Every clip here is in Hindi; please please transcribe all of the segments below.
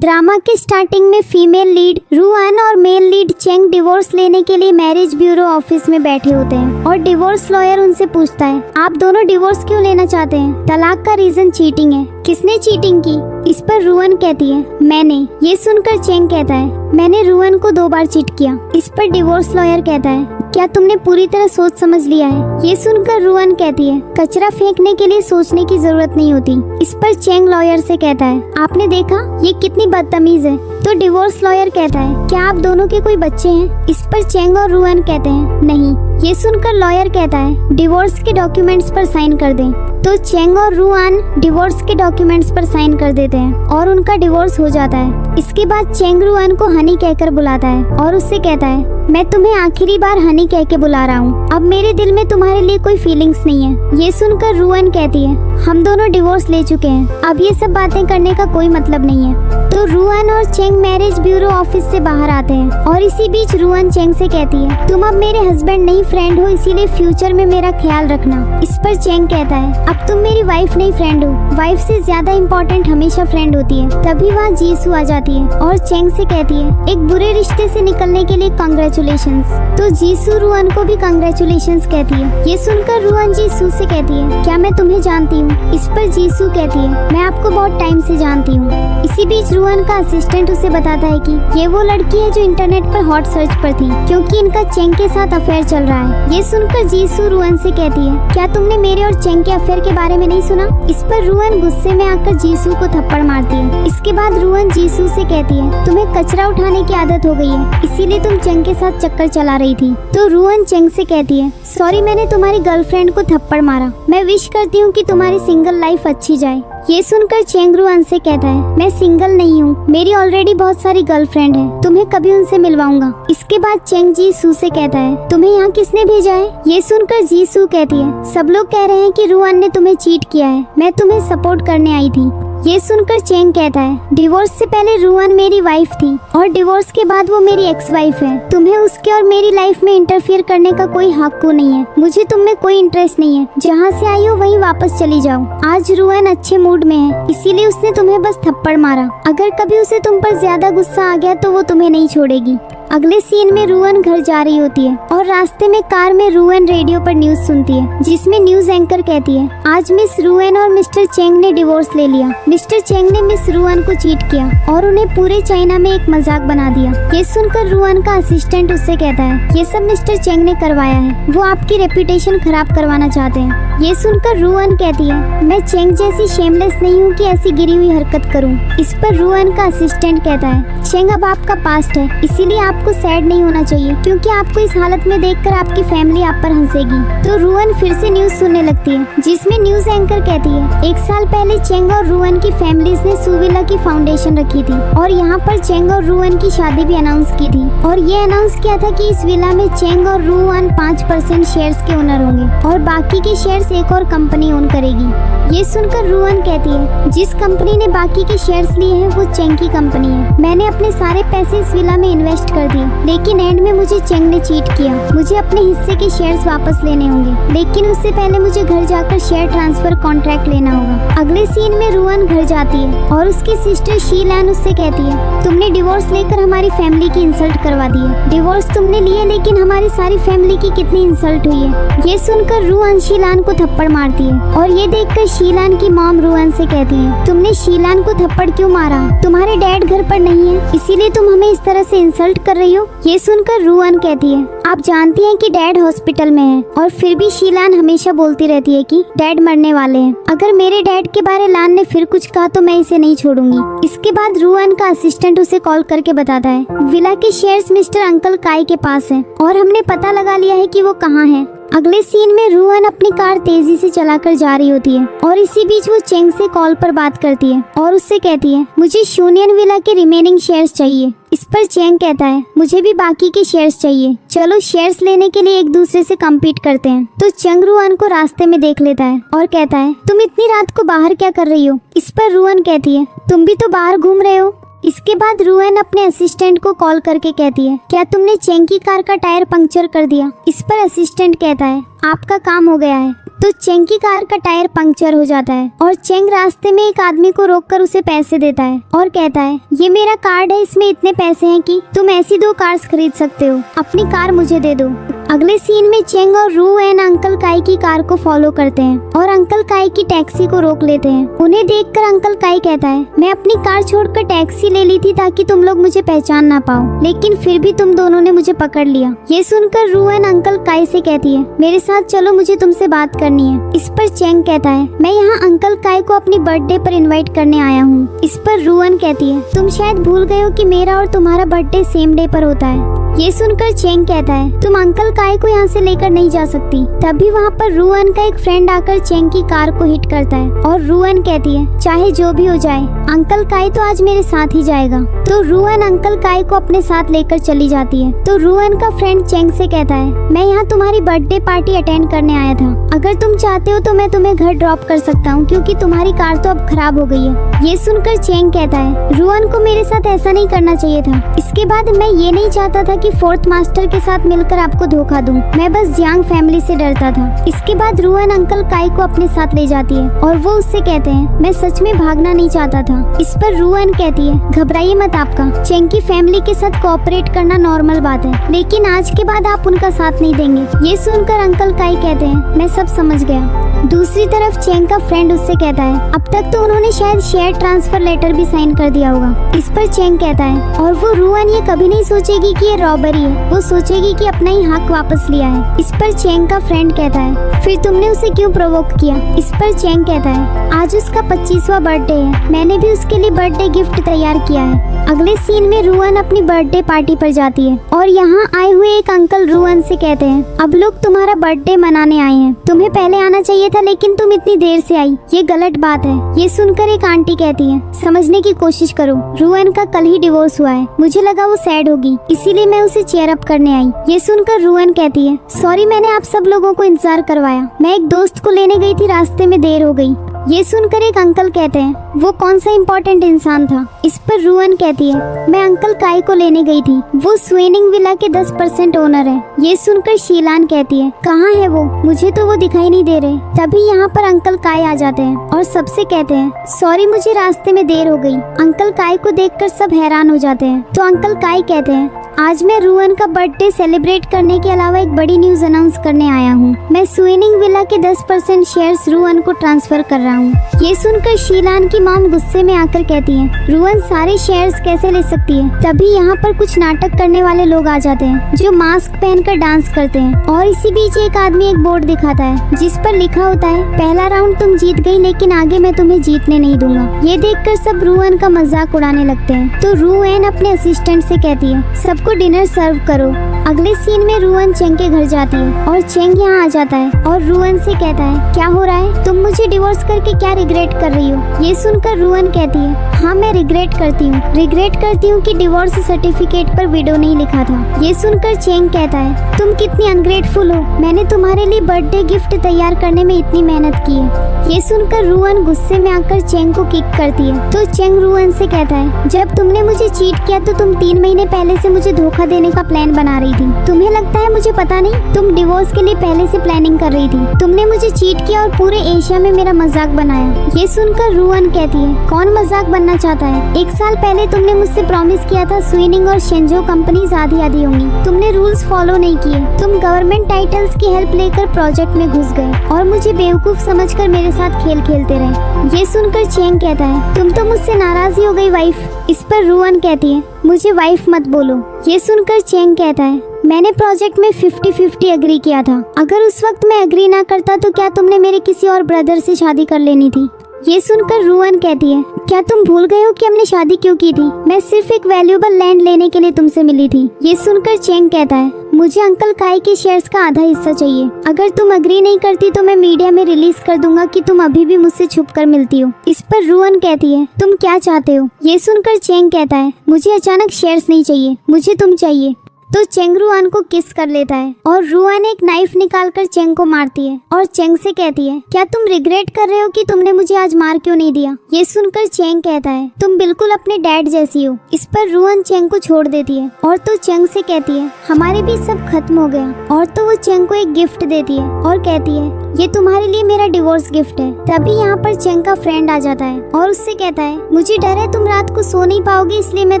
ड्रामा के स्टार्टिंग में फीमेल लीड रूआन और मेल लीड चेंग डिवोर्स लेने के लिए मैरिज ब्यूरो ऑफिस में बैठे होते हैं और डिवोर्स लॉयर उनसे पूछता है, आप दोनों डिवोर्स क्यों लेना चाहते हैं? तलाक का रीजन चीटिंग है। किसने चीटिंग की? इस पर रूआन कहती है, मैंने। ये सुनकर चेंग कहता है, मैंने रूआन को 2 बार चीट किया। इस पर डिवोर्स लॉयर कहता है, क्या तुमने पूरी तरह सोच समझ लिया है? ये सुनकर रूआन कहती है, कचरा फेंकने के लिए सोचने की जरूरत नहीं होती। इस पर चेंग लॉयर से कहता है, आपने देखा ये कितनी बदतमीज है? तो डिवोर्स लॉयर कहता है, क्या आप दोनों के कोई बच्चे हैं? इस पर चेंग और रूआन कहते हैं, नहीं। ये सुनकर लॉयर कहता है, डिवोर्स के डॉक्यूमेंट्स पर साइन कर दें। तो चेंग और रूआन डिवोर्स के डॉक्यूमेंट्स पर साइन कर देते हैं और उनका डिवोर्स हो जाता है। इसके बाद चेंग रूआन को हनी कहकर बुलाता है और उससे कहता है, मैं तुम्हें आखिरी बार हनी कह के बुला रहा हूँ। अब मेरे दिल में तुम्हारे लिए कोई फीलिंग्स नहीं है। ये सुनकर रूआन कहती है, हम दोनों डिवोर्स ले चुके हैं, अब ये सब बातें करने का कोई मतलब नहीं है। तो रूआन और चेंग मैरिज ब्यूरो ऑफिस से बाहर आते हैं और इसी बीच रूआन चेंग से कहती है, तुम अब मेरे हस्बैंड नहीं फ्रेंड हो, इसीलिए फ्यूचर में मेरा ख्याल रखना। इस पर चेंग कहता है, अब तुम मेरी वाइफ नहीं फ्रेंड हो, वाइफ से ज्यादा इम्पोर्टेंट हमेशा फ्रेंड होती है। तभी वहाँ जीसू आ जाती है और चेंग से कहती है, एक बुरे रिश्ते से निकलने के लिए कांग्रेचुलेशंस। तो जीसू रूआन को भी कांग्रेचुलेशंस कहती है। ये सुनकर रूआन जीसू से कहती है, क्या मैं तुम्हें जानती हूँ? इस पर जीसू कहती है, मैं आपको बहुत टाइम से जानती हूँ। इसी बीच रूआन का असिस्टेंट उसे बताता है कि ये वो लड़की है जो इंटरनेट पर हॉट सर्च पर थी, क्योंकि इनका चेंग के साथ अफेयर चल रहा है। ये सुनकर जीसू रूआन से कहती है, क्या तुमने मेरे और चेंग के अफेयर के बारे में नहीं सुना? इस पर रूआन गुस्से में आकर जीसू को थप्पड़ मारती है। इसके बाद रूआन जीसू से कहती है, तुम्हें कचरा उठाने की आदत हो गई है, इसीलिए तुम चेंग के साथ चक्कर चला रही थी। तो रूआन चेंग से कहती है, सॉरी मैंने तुम्हारी गर्लफ्रेंड को थप्पड़ मारा, मैं विश करती हूँ कि तुम्हारी सिंगल लाइफ अच्छी जाए। ये सुनकर चेंग रूआन से कहता है, मैं सिंगल नहीं हूँ, मेरी ऑलरेडी बहुत सारी गर्लफ्रेंड है, तुम्हें कभी उनसे मिलवाऊंगा। इसके बाद चेंग जीसू से कहता है, तुम्हें यहाँ किसने भेजा है? ये सुनकर जीसू कहती है, सब लोग कह रहे हैं कि रूआन ने तुम्हें चीट किया है, मैं तुम्हें सपोर्ट करने आई थी। ये सुनकर चेंग कहता है, डिवोर्स से पहले रूआन मेरी वाइफ थी और डिवोर्स के बाद वो मेरी एक्स वाइफ है। तुम्हें उसके और मेरी लाइफ में इंटरफियर करने का कोई हक को नहीं है। मुझे तुम में कोई इंटरेस्ट नहीं है, जहाँ से आई हो वहीं वापस चली जाओ। आज रूआन अच्छे मूड में है, इसीलिए उसने तुम्हें बस थप्पड़ मारा। अगर कभी उसे तुम पर ज्यादा गुस्सा आ गया तो वो तुम्हें नहीं छोड़ेगी। अगले सीन में रूआन घर जा रही होती है और रास्ते में कार में रूआन रेडियो पर न्यूज सुनती है, जिसमें न्यूज एंकर कहती है, आज मिस रूआन और मिस्टर चेंग ने डिवोर्स ले लिया। मिस्टर चेंग ने मिस रूआन को चीट किया और उन्हें पूरे चाइना में एक मजाक बना दिया। ये सुनकर रूआन का असिस्टेंट उससे कहता है, ये सब मिस्टर चेंग ने करवाया है, वो आपकी रेपुटेशन खराब करवाना चाहते हैं। ये सुनकर रूआन कहती है, मैं चेंग जैसी शेमलेस नहीं हूँ कि ऐसी गिरी हुई हरकत करूँ। इस पर रूआन का असिस्टेंट कहता है, चेंग अब आपका पास्ट है, इसीलिए आपको सैड नहीं होना चाहिए, क्योंकि आपको इस हालत में देखकर आपकी फैमिली आप पर हंसेगी। तो रूआन फिर से न्यूज सुनने लगती है, जिसमें न्यूज एंकर कहती है, 1 साल पहले चेंग और रूआन की फैमिलीज ने सुविला की फाउंडेशन रखी थी और यहाँ पर चेंग और रूआन की शादी भी अनाउंस की थी और ये अनाउंस किया था कि इस विला में चेंग और रूआन 5% शेयर्स के ओनर होंगे और बाकी के शेयर्स एक और कंपनी ओन करेगी। ये सुनकर रूआन कहती है, जिस कंपनी ने बाकी के शेयर्स लिए हैं वो चेंग की कंपनी है। मैंने अपने सारे पैसे इस विला में इन्वेस्ट कर दिए, लेकिन एंड में मुझे चेंग ने चीट किया। मुझे अपने हिस्से के शेयर्स वापस लेने होंगे, लेकिन उससे पहले मुझे घर जाकर शेयर ट्रांसफर कॉन्ट्रैक्ट लेना होगा। अगले सीन में रूआन घर जाती है और उसकी सिस्टर शीलान उससे कहती है, तुमने डिवोर्स लेकर हमारी फैमिली की इंसल्ट करवा दी है। डिवोर्स तुमने लिए लेकिन हमारी सारी फैमिली की कितनी इंसल्ट हुई है। ये सुनकर रूआन शीलान को थप्पड़ मारती है और ये देखकर शीलान की मॉम रूआन से कहती है, तुमने शीलान को थप्पड़ क्यों मारा? तुम्हारे डैड घर पर नहीं है, इसीलिए तुम हमें इस तरह से इंसल्ट कर रही हो। ये सुनकर रूआन कहती है, आप जानती हैं कि डैड हॉस्पिटल में है और फिर भी शीलान हमेशा बोलती रहती है कि डैड मरने वाले हैं। अगर मेरे डैड के बारे लान ने फिर कुछ कहा तो मैं इसे नहीं छोड़ूंगी। इसके बाद रूआन का असिस्टेंट उसे कॉल करके बताता है, विला के शेयर्स मिस्टर अंकल काई के पास है और हमने पता लगा लिया है कि वो कहाँ है। अगले सीन में रूआन अपनी कार तेजी से चलाकर जा रही होती है और इसी बीच वो चेंग से कॉल पर बात करती है और उससे कहती है, मुझे शूनियन विला के रिमेनिंग शेयर्स चाहिए। इस पर चेंग कहता है, मुझे भी बाकी के शेयर्स चाहिए, चलो शेयर्स लेने के लिए एक दूसरे से कम्पीट करते हैं। तो चेंग रूआन को रास्ते में देख लेता है और कहता है, तुम इतनी रात को बाहर क्या कर रही हो? इस पर रूआन कहती है, तुम भी तो बाहर घूम रहे हो। इसके बाद रूआन अपने असिस्टेंट को कॉल करके कहती है, क्या तुमने चेंग की कार का टायर पंक्चर कर दिया? इस पर असिस्टेंट कहता है, आपका काम हो गया है। तो चेंग की कार का टायर पंक्चर हो जाता है और चेंग रास्ते में एक आदमी को रोककर उसे पैसे देता है और कहता है, ये मेरा कार्ड है, इसमें इतने पैसे हैं कि तुम ऐसी 2 कार्स खरीद सकते हो, अपनी कार मुझे दे दो। अगले सीन में चेंग और रू एन अंकल काई की कार को फॉलो करते हैं और अंकल काई की टैक्सी को रोक लेते हैं। उन्हें देखकर अंकल काई कहता है, मैं अपनी कार छोड़कर टैक्सी ले ली थी ताकि तुम लोग मुझे पहचान ना पाओ, लेकिन फिर भी तुम दोनों ने मुझे पकड़ लिया। ये सुनकर रू एन अंकल काई से कहती है, मेरे साथ चलो, मुझे तुमसे बात करनी है। इस पर चेंग कहता है, मैं यहाँ अंकल काई को अपनी बर्थडे पर इन्वाइट करने आया हूँ। इस पर रू एन कहती है, तुम शायद भूल गए हो कि मेरा और तुम्हारा बर्थडे सेम डे पर होता है। ये सुनकर चेंग कहता है, तुम अंकल काई को यहाँ से लेकर नहीं जा सकती। तभी वहाँ पर रू एन का एक फ्रेंड आकर चेंग की कार को हिट करता है और रू एन कहती है, चाहे जो भी हो जाए अंकल काई तो आज मेरे साथ ही जाएगा। तो रू एन अंकल काई को अपने साथ लेकर चली जाती है। तो रू एन का फ्रेंड चेंग से कहता है, मैं यहाँ तुम्हारी बर्थडे पार्टी अटेंड करने आया था, अगर तुम चाहते हो तो मैं तुम्हें घर ड्रॉप कर सकता हूँ, क्योंकि तुम्हारी कार तो अब खराब हो गई है। ये सुनकर चेंग कहता है, रू एन को मेरे साथ ऐसा नहीं करना चाहिए था। इसके बाद मैं ये नहीं चाहता था कि फोर्थ मास्टर के साथ मिलकर आपको धोखा दूं, मैं बस जियांग फैमिली से डरता था। इसके बाद रू एन अंकल काई को अपने साथ ले जाती है और वो उससे कहते हैं, मैं सच में भागना नहीं चाहता था। इस पर रू एन कहती है, घबराइए मत, आपका चेंग की फैमिली के साथ कोऑपरेट करना नॉर्मल बात है, लेकिन आज के बाद आप उनका साथ नहीं देंगे। ये सुनकर अंकल काई कहते हैं, मैं सब समझ गया। दूसरी तरफ चेंग का फ्रेंड उससे कहता है, अब तक तो उन्होंने शायद शेयर ट्रांसफर लेटर भी साइन कर दिया होगा। इस पर चेंग कहता है, और वो रू एन ये कभी नहीं सोचेगी कि ये रॉबरी है, वो सोचेगी कि अपना ही हक वापस लिया है। इस पर चेंग का फ्रेंड कहता है, फिर तुमने उसे क्यों प्रोवोक किया? इस पर चेंग कहता है, आज उसका 25वां बर्थडे है, मैंने भी उसके लिए बर्थडे गिफ्ट तैयार किया है। अगले सीन में रू एन अपनी बर्थडे पार्टी पर जाती है और यहाँ आए हुए एक अंकल रू एन से कहते हैं, अब लोग तुम्हारा बर्थडे मनाने आए हैं, तुम्हें पहले आना चाहिए था, लेकिन तुम इतनी देर से आई, ये गलत बात है। ये सुनकर एक आंटी कहती है, समझने की कोशिश करो, रू एन का कल ही डिवोर्स हुआ है, मुझे लगा वो सैड होगी, इसीलिए मैं उसे चेयर अप करने आई। ये सुनकर रू एन कहती है, सॉरी मैंने आप सब लोगों को इंतजार करवाया, मैं एक दोस्त को लेने गई थी, रास्ते में देर हो गई। ये सुनकर एक अंकल कहते हैं, वो कौन सा इम्पोर्टेंट इंसान था? इस पर रू एन कहती है, मैं अंकल काई को लेने गई थी, वो स्वेनिंग विला के 10% ओनर है। ये सुनकर शीलान कहती है, कहाँ है वो? मुझे तो वो दिखाई नहीं दे रहे। तभी यहाँ पर अंकल काई आ जाते हैं और सबसे कहते हैं, सॉरी मुझे रास्ते में देर हो गई। अंकल काई को देखकर सब हैरान हो जाते हैं। तो अंकल काई कहते हैं, आज मैं रू एन का बर्थडे सेलिब्रेट करने के अलावा एक बड़ी न्यूज अनाउंस करने आया हूँ, मैं स्वेनिंग विला के 10% शेयर्स रू एन को ट्रांसफर कर रहा हूँ। ये सुनकर शीलान की मॉम गुस्से में आकर कहती है, रू एन सारे शेयर्स कैसे ले सकती है? तभी यहाँ पर कुछ नाटक करने वाले लोग आ जाते हैं जो मास्क पहनकर डांस करते हैं और इसी बीच एक आदमी एक बोर्ड दिखाता है जिस पर लिखा होता है, पहला राउंड तुम जीत गई, लेकिन आगे मैं तुम्हें जीतने नहीं दूंगा। ये देखकर सब रू एन का मजाक उड़ाने लगते हैं। तो रू एन अपने असिस्टेंट से कहती है, सबको डिनर सर्व करो। अगले सीन में रू एन चेंग के घर जाती है और चेंग यहाँ आ जाता है और रू एन से कहता है, क्या हो रहा है? तुम मुझे डिवोर्स करके क्या रिग्रेट कर रही हो? ये सुनकर रू एन कहती है, हाँ मैं रिग्रेट करती हूँ कि डिवोर्स सर्टिफिकेट पर विडो नहीं लिखा था। ये सुनकर चेंग कहता है, तुम कितनी अनग्रेटफुल हो, मैंने तुम्हारे लिए बर्थडे गिफ्ट तैयार करने में इतनी मेहनत की है। ये सुनकर रू एन गुस्से में आकर चेंग को किक करती है। तो चेंग रू एन से कहता है, जब तुमने मुझे चीट किया तो तुम 3 महीने पहले से मुझे धोखा देने का प्लान बना रही थी। तुम्हें लगता है मुझे पता नहीं? तुम डिवोर्स के लिए पहले से प्लानिंग कर रही थी। तुमने मुझे चीट किया और पूरे एशिया में मेरा मजाक बनाया। ये सुनकर रू एन कहती है, कौन मजाक बनना चाहता है? 1 साल पहले तुमने मुझसे प्रॉमिस किया था स्विनिंग और शेंजो कंपनीज आधी आधी होंगी। तुमने रूल्स फॉलो नहीं किए, तुम गवर्नमेंट टाइटल्स की हेल्प लेकर प्रोजेक्ट में घुस गए और मुझे बेवकूफ समझकर मेरे साथ खेल खेलते रहे। ये सुनकर चेंग कहता है, तुम तो मुझसे नाराज ही हो गई वाइफ। इस पर रू एन कहती है, मुझे वाइफ मत बोलो। ये सुनकर चेंग कहता है, मैंने प्रोजेक्ट में 50-50 एग्री किया था। अगर उस वक्त मैं एग्री ना करता तो क्या तुमने मेरे किसी और ब्रदर से शादी कर लेनी थी? ये सुनकर रू एन कहती है, क्या तुम भूल गए हो कि हमने शादी क्यों की थी? मैं सिर्फ एक वैल्यूएबल लैंड लेने के लिए तुमसे मिली थी। ये सुनकर चेंग कहता है, मुझे अंकल काई के शेयर्स का आधा हिस्सा चाहिए। अगर तुम अग्री नहीं करती तो मैं मीडिया में रिलीज कर दूंगा कि तुम अभी भी मुझसे छुप कर मिलती हो। इस पर रू एन कहती है, तुम क्या चाहते हो? ये सुनकर चेंग कहता है, मुझे अचानक शेयर्स नहीं चाहिए, मुझे तुम चाहिए। तो चेंग रू एन को किस कर लेता है और रू एन एक नाइफ निकालकर चेंग को मारती है और चेंग से कहती है, क्या तुम रिग्रेट कर रहे हो कि तुमने मुझे आज मार क्यों नहीं दिया? ये सुनकर चेंग कहता है, तुम बिल्कुल अपने डैड जैसी हो। इस पर रू एन चेंग को छोड़ देती है और तो चेंग से कहती है, हमारे बीच सब खत्म हो गया। और तो वो चेंग को एक गिफ्ट देती है और कहती है, ये तुम्हारे लिए मेरा डिवोर्स गिफ्ट है। तभी यहाँ पर चेंग का फ्रेंड आ जाता है और उससे कहता है मुझे डर है तुम रात को सो नहीं पाओगे, इसलिए मैं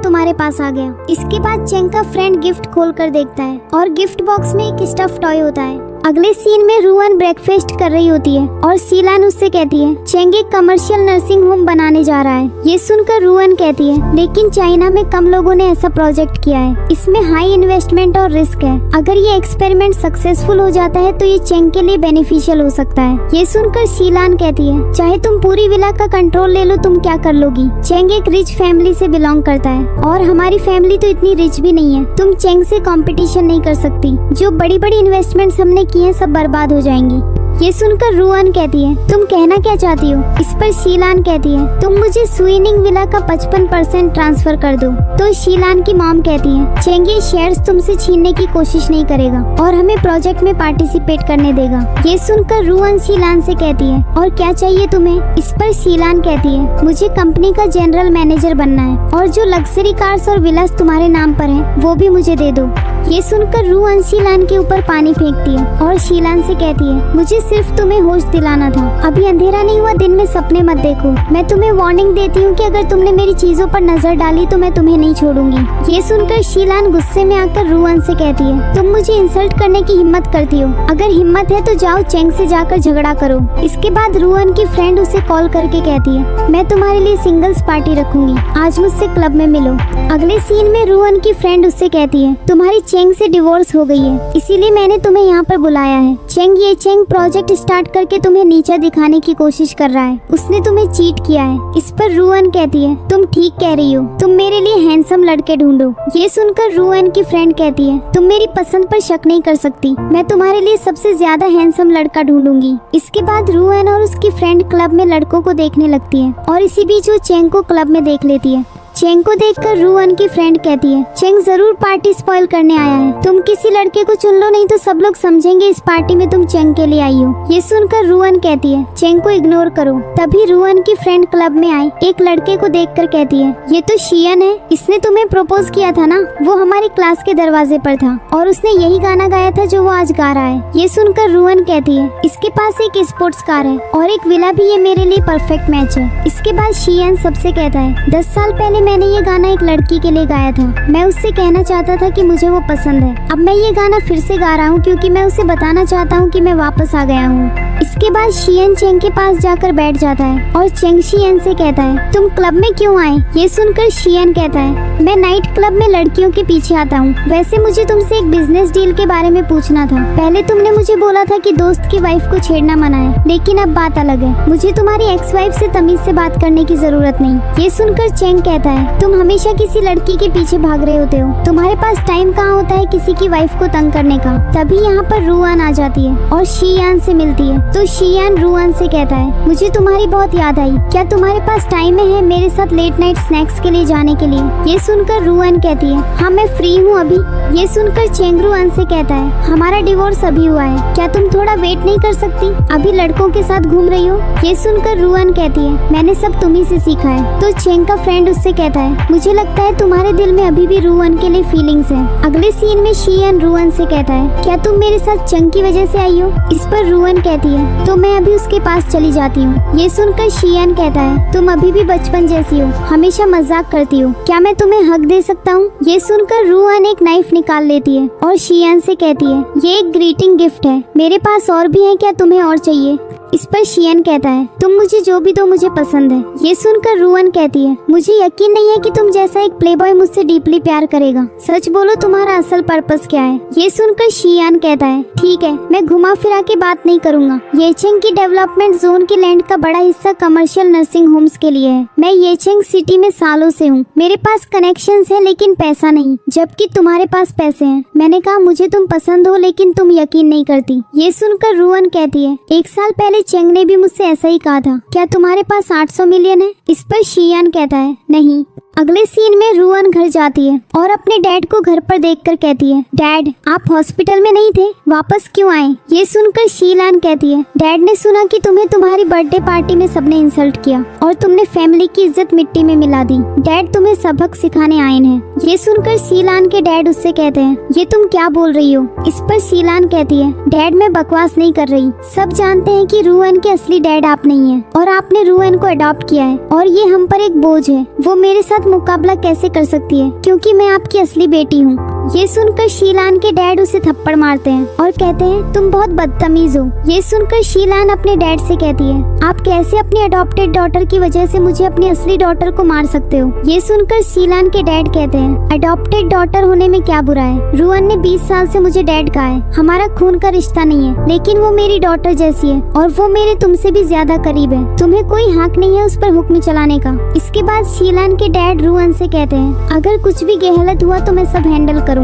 तुम्हारे पास आ गया। इसके बाद चेंग का फ्रेंड गिफ्ट खोल कर देखता है और गिफ्ट बॉक्स में एक स्टफ टॉय होता है। अगले सीन में रूअन ब्रेकफास्ट कर रही होती है और सीलान उससे कहती है चेंग एक कमर्शियल नर्सिंग होम बनाने जा रहा है। ये सुनकर रूअन कहती है लेकिन चाइना में कम लोगों ने ऐसा प्रोजेक्ट किया है, इसमें हाई इन्वेस्टमेंट और रिस्क है। अगर ये एक्सपेरिमेंट सक्सेसफुल हो जाता है तो ये चेंग के लिए बेनिफिशियल हो सकता है। ये सुनकर सीलान कहती है चाहे तुम पूरी विला का कंट्रोल ले लो, तुम क्या कर लोगी? चेंग एक रिच फैमिली से बिलोंग करता है और हमारी फैमिली तो इतनी रिच भी नहीं है, तुम चेंग से कंपटीशन नहीं कर सकती। जो बड़ी बड़ी इन्वेस्टमेंट्स हमने की हैं सब बर्बाद हो जाएंगी। ये सुनकर रूअन कहती है तुम कहना क्या चाहती हो? इस पर शीलान कहती है तुम मुझे स्विनिंग विला का 55% ट्रांसफर कर दो। तो शीलान की मॉम कहती है चेंग ये शेयर्स तुमसे छीनने की कोशिश नहीं करेगा और हमें प्रोजेक्ट में पार्टिसिपेट करने देगा। ये सुनकर रूअन शीलान से कहती है और क्या चाहिए तुम्हें? इस पर शीलान कहती है मुझे कंपनी का जनरल मैनेजर बनना है और जो लग्जरी कार्स और विलास तुम्हारे नाम पर है वो भी मुझे दे दो। ये सुनकर रूअन शीलान के ऊपर पानी फेंकती है और शीलान से कहती है मुझे सिर्फ तुम्हें होश दिलाना था, अभी अंधेरा नहीं हुआ, दिन में सपने मत देखो। मैं तुम्हें वार्निंग देती हूँ कि अगर तुमने मेरी चीजों पर नजर डाली तो मैं तुम्हें नहीं छोड़ूंगी। ये सुनकर शीलान गुस्से में आकर रूअन से कहती है तुम मुझे इंसल्ट करने की हिम्मत करती हो, अगर हिम्मत है तो जाओ चेंग से जाकर झगड़ा करो। इसके बाद रूअन की फ्रेंड उसे कॉल करके कहती है मैं तुम्हारे लिए सिंगल्स पार्टी रखूंगी, आज मुझसे क्लब में मिलो। अगले सीन में रूअन की फ्रेंड उससे कहती है तुम्हारी चेंग से डिवोर्स हो गई है, इसीलिए मैंने तुम्हें यहाँ पर बुलाया है। ये चेंग प्रोजेक्ट स्टार्ट करके तुम्हें नीचा दिखाने की कोशिश कर रहा है, उसने तुम्हें चीट किया है। इस पर रूअन कहती है तुम ठीक कह रही हो, तुम मेरे लिए हैंडसम लड़के ढूंढो। ये सुनकर रूअन की फ्रेंड कहती है तुम मेरी पसंद पर शक नहीं कर सकती, मैं तुम्हारे लिए सबसे ज्यादा हैंडसम लड़का ढूंढूंगी। इसके बाद रूअन और उसकी फ्रेंड क्लब में लड़कों को देखने लगती है और इसी बीच वो चेंग को क्लब में देख लेती है। चेंग को देखकर रूअन की फ्रेंड कहती है चेंग जरूर पार्टी स्पॉइल करने आया है, तुम किसी लड़के को चुन लो नहीं तो सब लोग समझेंगे इस पार्टी में तुम चेंग के लिए आई हो। ये सुनकर रूअन कहती है चेंग को इग्नोर करो। तभी रूअन की फ्रेंड क्लब में आई एक लड़के को देखकर कहती है ये तो शियन है, इसने तुम्हें प्रपोज किया था ना, वो हमारी क्लास के दरवाजे पर था और उसने यही गाना गाया था जो वो आज गा रहा है। ये सुनकर रूअन कहती है इसके पास एक स्पोर्ट्स कार है और एक विला भी, ये मेरे लिए परफेक्ट मैच है। इसके बाद शियन सबसे कहता है 10 साल पहले मैंने ये गाना एक लड़की के लिए गाया था, मैं उससे कहना चाहता था कि मुझे वो पसंद है, अब मैं ये गाना फिर से गा रहा हूँ क्योंकि मैं उसे बताना चाहता हूँ कि मैं वापस आ गया हूँ। इसके बाद शियन चेंग के पास जाकर बैठ जाता है और चेंग शियन से कहता है तुम क्लब में क्यों आए? ये सुनकर शियन कहता है मैं नाइट क्लब में लड़कियों के पीछे आता हूँ, वैसे मुझे तुमसे एक बिजनेस डील के बारे में पूछना था। पहले तुमने मुझे बोला था कि दोस्त की वाइफ को छेड़ना मना है, लेकिन अब बात अलग है, मुझे तुम्हारी एक्स वाइफ से तमीज से बात करने की जरूरत नहीं। ये सुनकर चेंग कहता है तुम हमेशा किसी लड़की के पीछे भाग रहे होते हो, तुम्हारे पास टाइम कहाँ होता है किसी की वाइफ को तंग करने का। तभी यहाँ पर रूअन आ जाती है और शियान से मिलती है तो शियान रूअन से कहता है मुझे तुम्हारी बहुत याद आई, क्या तुम्हारे पास टाइम है मेरे साथ लेट नाइट स्नैक्स के लिए जाने के लिए? ये सुनकर रूअन कहती है हाँ मैं फ्री हूँ अभी। ये सुनकर चेंग रूअन से कहता है हमारा डिवोर्स अभी हुआ है, क्या तुम थोड़ा वेट नहीं कर सकती, अभी लड़कों के साथ घूम रही हो? ये सुनकर रूअन कहती है मैंने सब तुम्ही से सीखा है। तो चेंग का फ्रेंड उससे कहता है मुझे लगता है तुम्हारे दिल में अभी भी रूअन के लिए फीलिंग्स है। अगले सीन में शियन रूअन से कहता है क्या तुम मेरे साथ चेंग की वजह से आई हो? इस पर रूअन कहती है तो मैं अभी उसके पास चली जाती हूँ। ये सुनकर शियन कहता है तुम अभी भी बचपन जैसी हो, हमेशा मजाक करती हो, क्या मैं तुम्हें हक दे सकता हूँ? ये सुनकर रूअन एक नाइफ निकाल लेती है और शियन से कहती है ये एक ग्रीटिंग गिफ्ट है, मेरे पास और भी है, क्या तुम्हें और चाहिए? इस पर शियन कहता है तुम मुझे जो भी दो मुझे पसंद है। ये सुनकर रूअन कहती है मुझे यकीन नहीं है कि तुम जैसा एक प्लेबॉय मुझसे डीपली प्यार करेगा, सच बोलो तुम्हारा असल पर्पस क्या है? ये सुनकर शियन कहता है ठीक है मैं घुमा फिरा के बात नहीं करूंगा, येचेंग की डेवलपमेंट जोन की लैंड का बड़ा हिस्सा कमर्शियल नर्सिंग होम्स के लिए है। मैं येचेंग सिटी में सालों से हूँ, मेरे पास कनेक्शंस है लेकिन पैसा नहीं, जबकि तुम्हारे पास पैसे हैं। मैंने कहा मुझे तुम पसंद हो लेकिन तुम यकीन नहीं करती। ये सुनकर रूअन कहती है 1 साल पहले पहले चेंग ने भी मुझसे ऐसा ही कहा था। क्या तुम्हारे पास 800 मिलियन है? इस पर शियान कहता है नहीं। अगले सीन में रुअन घर जाती है और अपने डैड को घर पर देखकर कहती है, डैड आप हॉस्पिटल में नहीं थे, वापस क्यों आए? ये सुनकर शीलान कहती है, डैड ने सुना कि तुम्हें तुम्हारी बर्थडे पार्टी में सबने इंसल्ट किया और तुमने फैमिली की इज्जत मिट्टी में मिला दी। डैड तुम्हें सबक सिखाने आए हैं। ये सुनकर शीलान के डैड उससे कहते हैं, ये तुम क्या बोल रही हो? इस पर शीलान कहती है, डैड मैं बकवास नहीं कर रही, सब जानते हैं कि रुअन के असली डैड आप नहीं है और आपने रुअन को अडॉप्ट किया है और ये हम पर एक बोझ है। वो मेरे साथ मुकाबला कैसे कर सकती है क्योंकि मैं आपकी असली बेटी हूँ। ये सुनकर शीलान के डैड उसे थप्पड़ मारते हैं और कहते हैं तुम बहुत बदतमीज हो। ये सुनकर शीलान अपने डैड से कहती है, आप कैसे अपनी अडॉप्टेड डॉटर की वजह से मुझे अपनी असली डॉटर को मार सकते हो? ये सुनकर शीलान के डैड कहते हैं, अडॉप्टेड डॉटर होने में क्या बुरा है? रुअन ने 20 साल से मुझे डैड कहा है, हमारा खून का रिश्ता नहीं है, लेकिन वो मेरी डॉटर जैसी है और वो मेरे तुमसे भी ज्यादा करीब है। तुम्हें कोई हक नहीं है उस पर हुक्म चलाने का। इसके बाद शीलान के डैड रुअन से कहते हैं, अगर कुछ भी गलत हुआ तो मैं सब हैंडल करूंगा।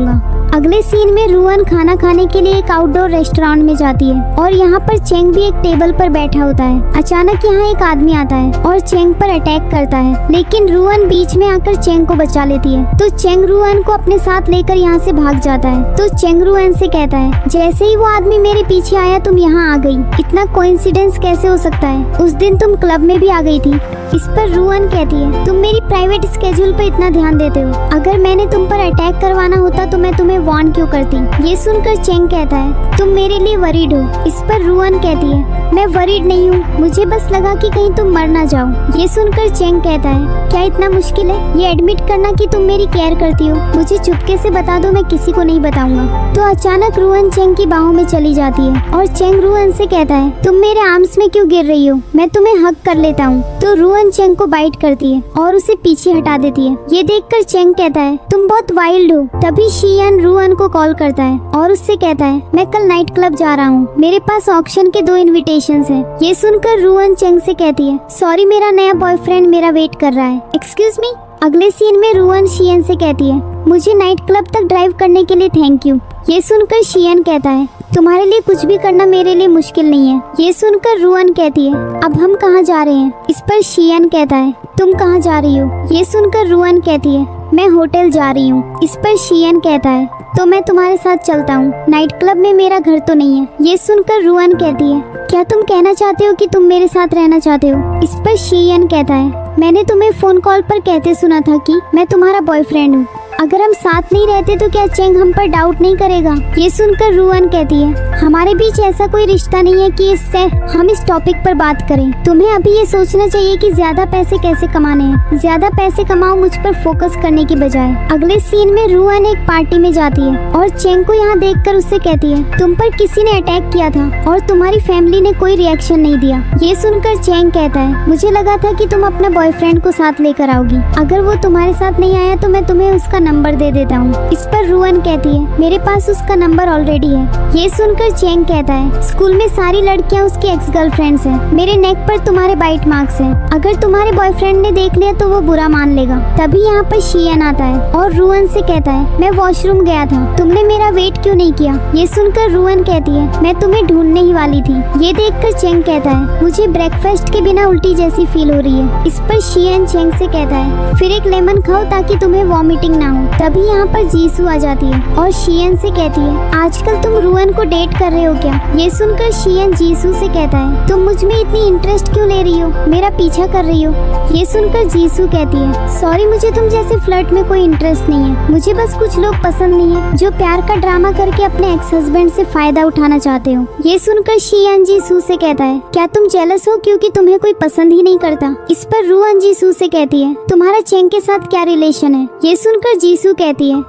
अगले सीन में रुअन खाना खाने के लिए एक आउटडोर रेस्टोरेंट में जाती है और यहाँ पर चेंग भी एक टेबल पर बैठा होता है। अचानक यहाँ एक आदमी आता है और चेंग पर अटैक करता है, लेकिन रुअन बीच में आकर चेंग को बचा लेती है। तो चेंग रुअन को अपने साथ लेकर यहाँ से भाग जाता है। तो चेंग रुअन से कहता है, जैसे ही वो आदमी मेरे पीछे आया तुम यहाँ आ गई, इतना कोइंसिडेंस कैसे हो सकता है? उस दिन तुम क्लब में भी आ गई थी। इस पर रुअन कहती है, तुम मेरी प्राइवेट स्केड्यूल पर इतना ध्यान देते हो, अगर मैंने तुम पर अटैक करवाना होता तो मैं तुम्हें वार्न क्यों करती? ये सुनकर चेंग कहता है, तुम मेरे लिए वरीड हो। इस पर रुअन कहती है, मैं वरीड नहीं हूँ, मुझे बस लगा कि कहीं तुम मर ना जाओ। ये सुनकर चेंग कहता है, क्या इतना मुश्किल है ये एडमिट करना कि तुम मेरी केयर करती हो? मुझे चुपके से बता दो, मैं किसी को नहीं बताऊंगा। तो अचानक रुअन चेंग की बाहों में चली जाती है और चेंग रुअन से कहता है, तुम मेरे आर्म्स में क्यों गिर रही हो? मैं तुम्हें हक कर लेता हूँ। तो रुअन चेंग को बाइट करती है और उसे पीछे हटा देती है। ये देखकर चेंग कहता है, तुम बहुत वाइल्ड हो। तभी शियान रुअन को कॉल करता है और उससे कहता है, मैं कल नाइट क्लब जा रहा हूँ, मेरे पास ऑक्शन के 2 इनविटेशंस हैं। ये सुनकर रुअन चेंग से कहती है, सॉरी मेरा नया बॉयफ्रेंड मेरा वेट कर रहा है, एक्सक्यूज मी। अगले सीन में रुअन शियन से कहती है, मुझे नाइट क्लब तक ड्राइव करने के लिए थैंक यू। ये सुनकर शियन कहता है, तुम्हारे लिए कुछ भी करना मेरे लिए मुश्किल नहीं है। ये सुनकर रुअन कहती है, अब हम कहाँ जा रहे हैं? इस पर शियन कहता है, तुम कहाँ जा रही हो? ये सुनकर रुअन कहती है, मैं होटल जा रही हूँ। इस पर शियन कहता है, तो मैं तुम्हारे साथ चलता हूँ, नाइट क्लब में मेरा घर तो नहीं है। ये सुनकर रुअन कहती है, क्या तुम कहना चाहते हो कि तुम मेरे साथ रहना चाहते हो? इस पर शियन कहता है, मैंने तुम्हें फोन कॉल पर कहते सुना था कि मैं तुम्हारा बॉयफ्रेंड हूँ, अगर हम साथ नहीं रहते तो क्या चेंग हम पर डाउट नहीं करेगा? ये सुनकर रुअन कहती है, हमारे बीच ऐसा कोई रिश्ता नहीं है कि इससे हम इस टॉपिक पर बात करें। तुम्हें अभी ये सोचना चाहिए कि ज्यादा पैसे कैसे कमाने हैं। ज्यादा पैसे कमाओ मुझ पर फोकस करने की बजाय। अगले सीन में रुअन एक पार्टी में जाती है और चेंग को यहाँ देखकर उससे कहती है, तुम पर किसी ने अटैक किया था और तुम्हारी फैमिली ने कोई रिएक्शन नहीं दिया। ये सुनकर चेंग कहता है, मुझे लगा था कि तुम अपने बॉयफ्रेंड को साथ लेकर आओगी, अगर वो तुम्हारे साथ नहीं आया तो मैं तुम्हें उसका नंबर दे देता हूँ। इस पर रुअन कहती है, मेरे पास उसका नंबर ऑलरेडी है। ये सुनकर चेंग कहता है, स्कूल में सारी लड़कियाँ उसकी एक्स गर्लफ्रेंड्स हैं, मेरे नेक पर तुम्हारे बाइट मार्क्स हैं, अगर तुम्हारे बॉयफ्रेंड ने देख लिया तो वो बुरा मान लेगा। तभी यहाँ पर शियन आता है और रुअन से कहता है, मैं वॉशरूम गया था, तुमने मेरा वेट क्यों नहीं किया? ये सुनकर रुअन कहती है, मैं तुम्हें ढूंढने ही वाली थी। ये देखकर चेंग कहता है, मुझे ब्रेकफास्ट के बिना उल्टी जैसी फील हो रही है। इस पर शियन चेंग से कहता है, फिर एक लेमन खाओ ताकि तुम्हें वॉमिटिंग ना हो। तभी यहाँ पर जीसू आ जाती है और शियन से कहती है, आजकल तुम रुअन को डेट कर रहे हो क्या? ये सुनकर शियन जीसू से कहता है, तुम मुझ में इतनी इंटरेस्ट क्यों ले रही हो, मेरा पीछा कर रही हो? ये सुनकर जीसू कहती है, सॉरी मुझे तुम जैसे फ्लर्ट में कोई इंटरेस्ट नहीं है, मुझे बस कुछ लोग पसंद नहीं है जो प्यार का ड्रामा करके अपने एक्स हस्बैंड से फायदा उठाना चाहते हो। ये सुनकर शियन जीसू से कहता है, क्या तुम जेलस हो क्योंकि तुम्हें कोई पसंद ही नहीं करता? इस पर रुअन जीसू से कहती है, तुम्हारा चेंग के साथ क्या रिलेशन है? ये सुनकर जीसू कहती है,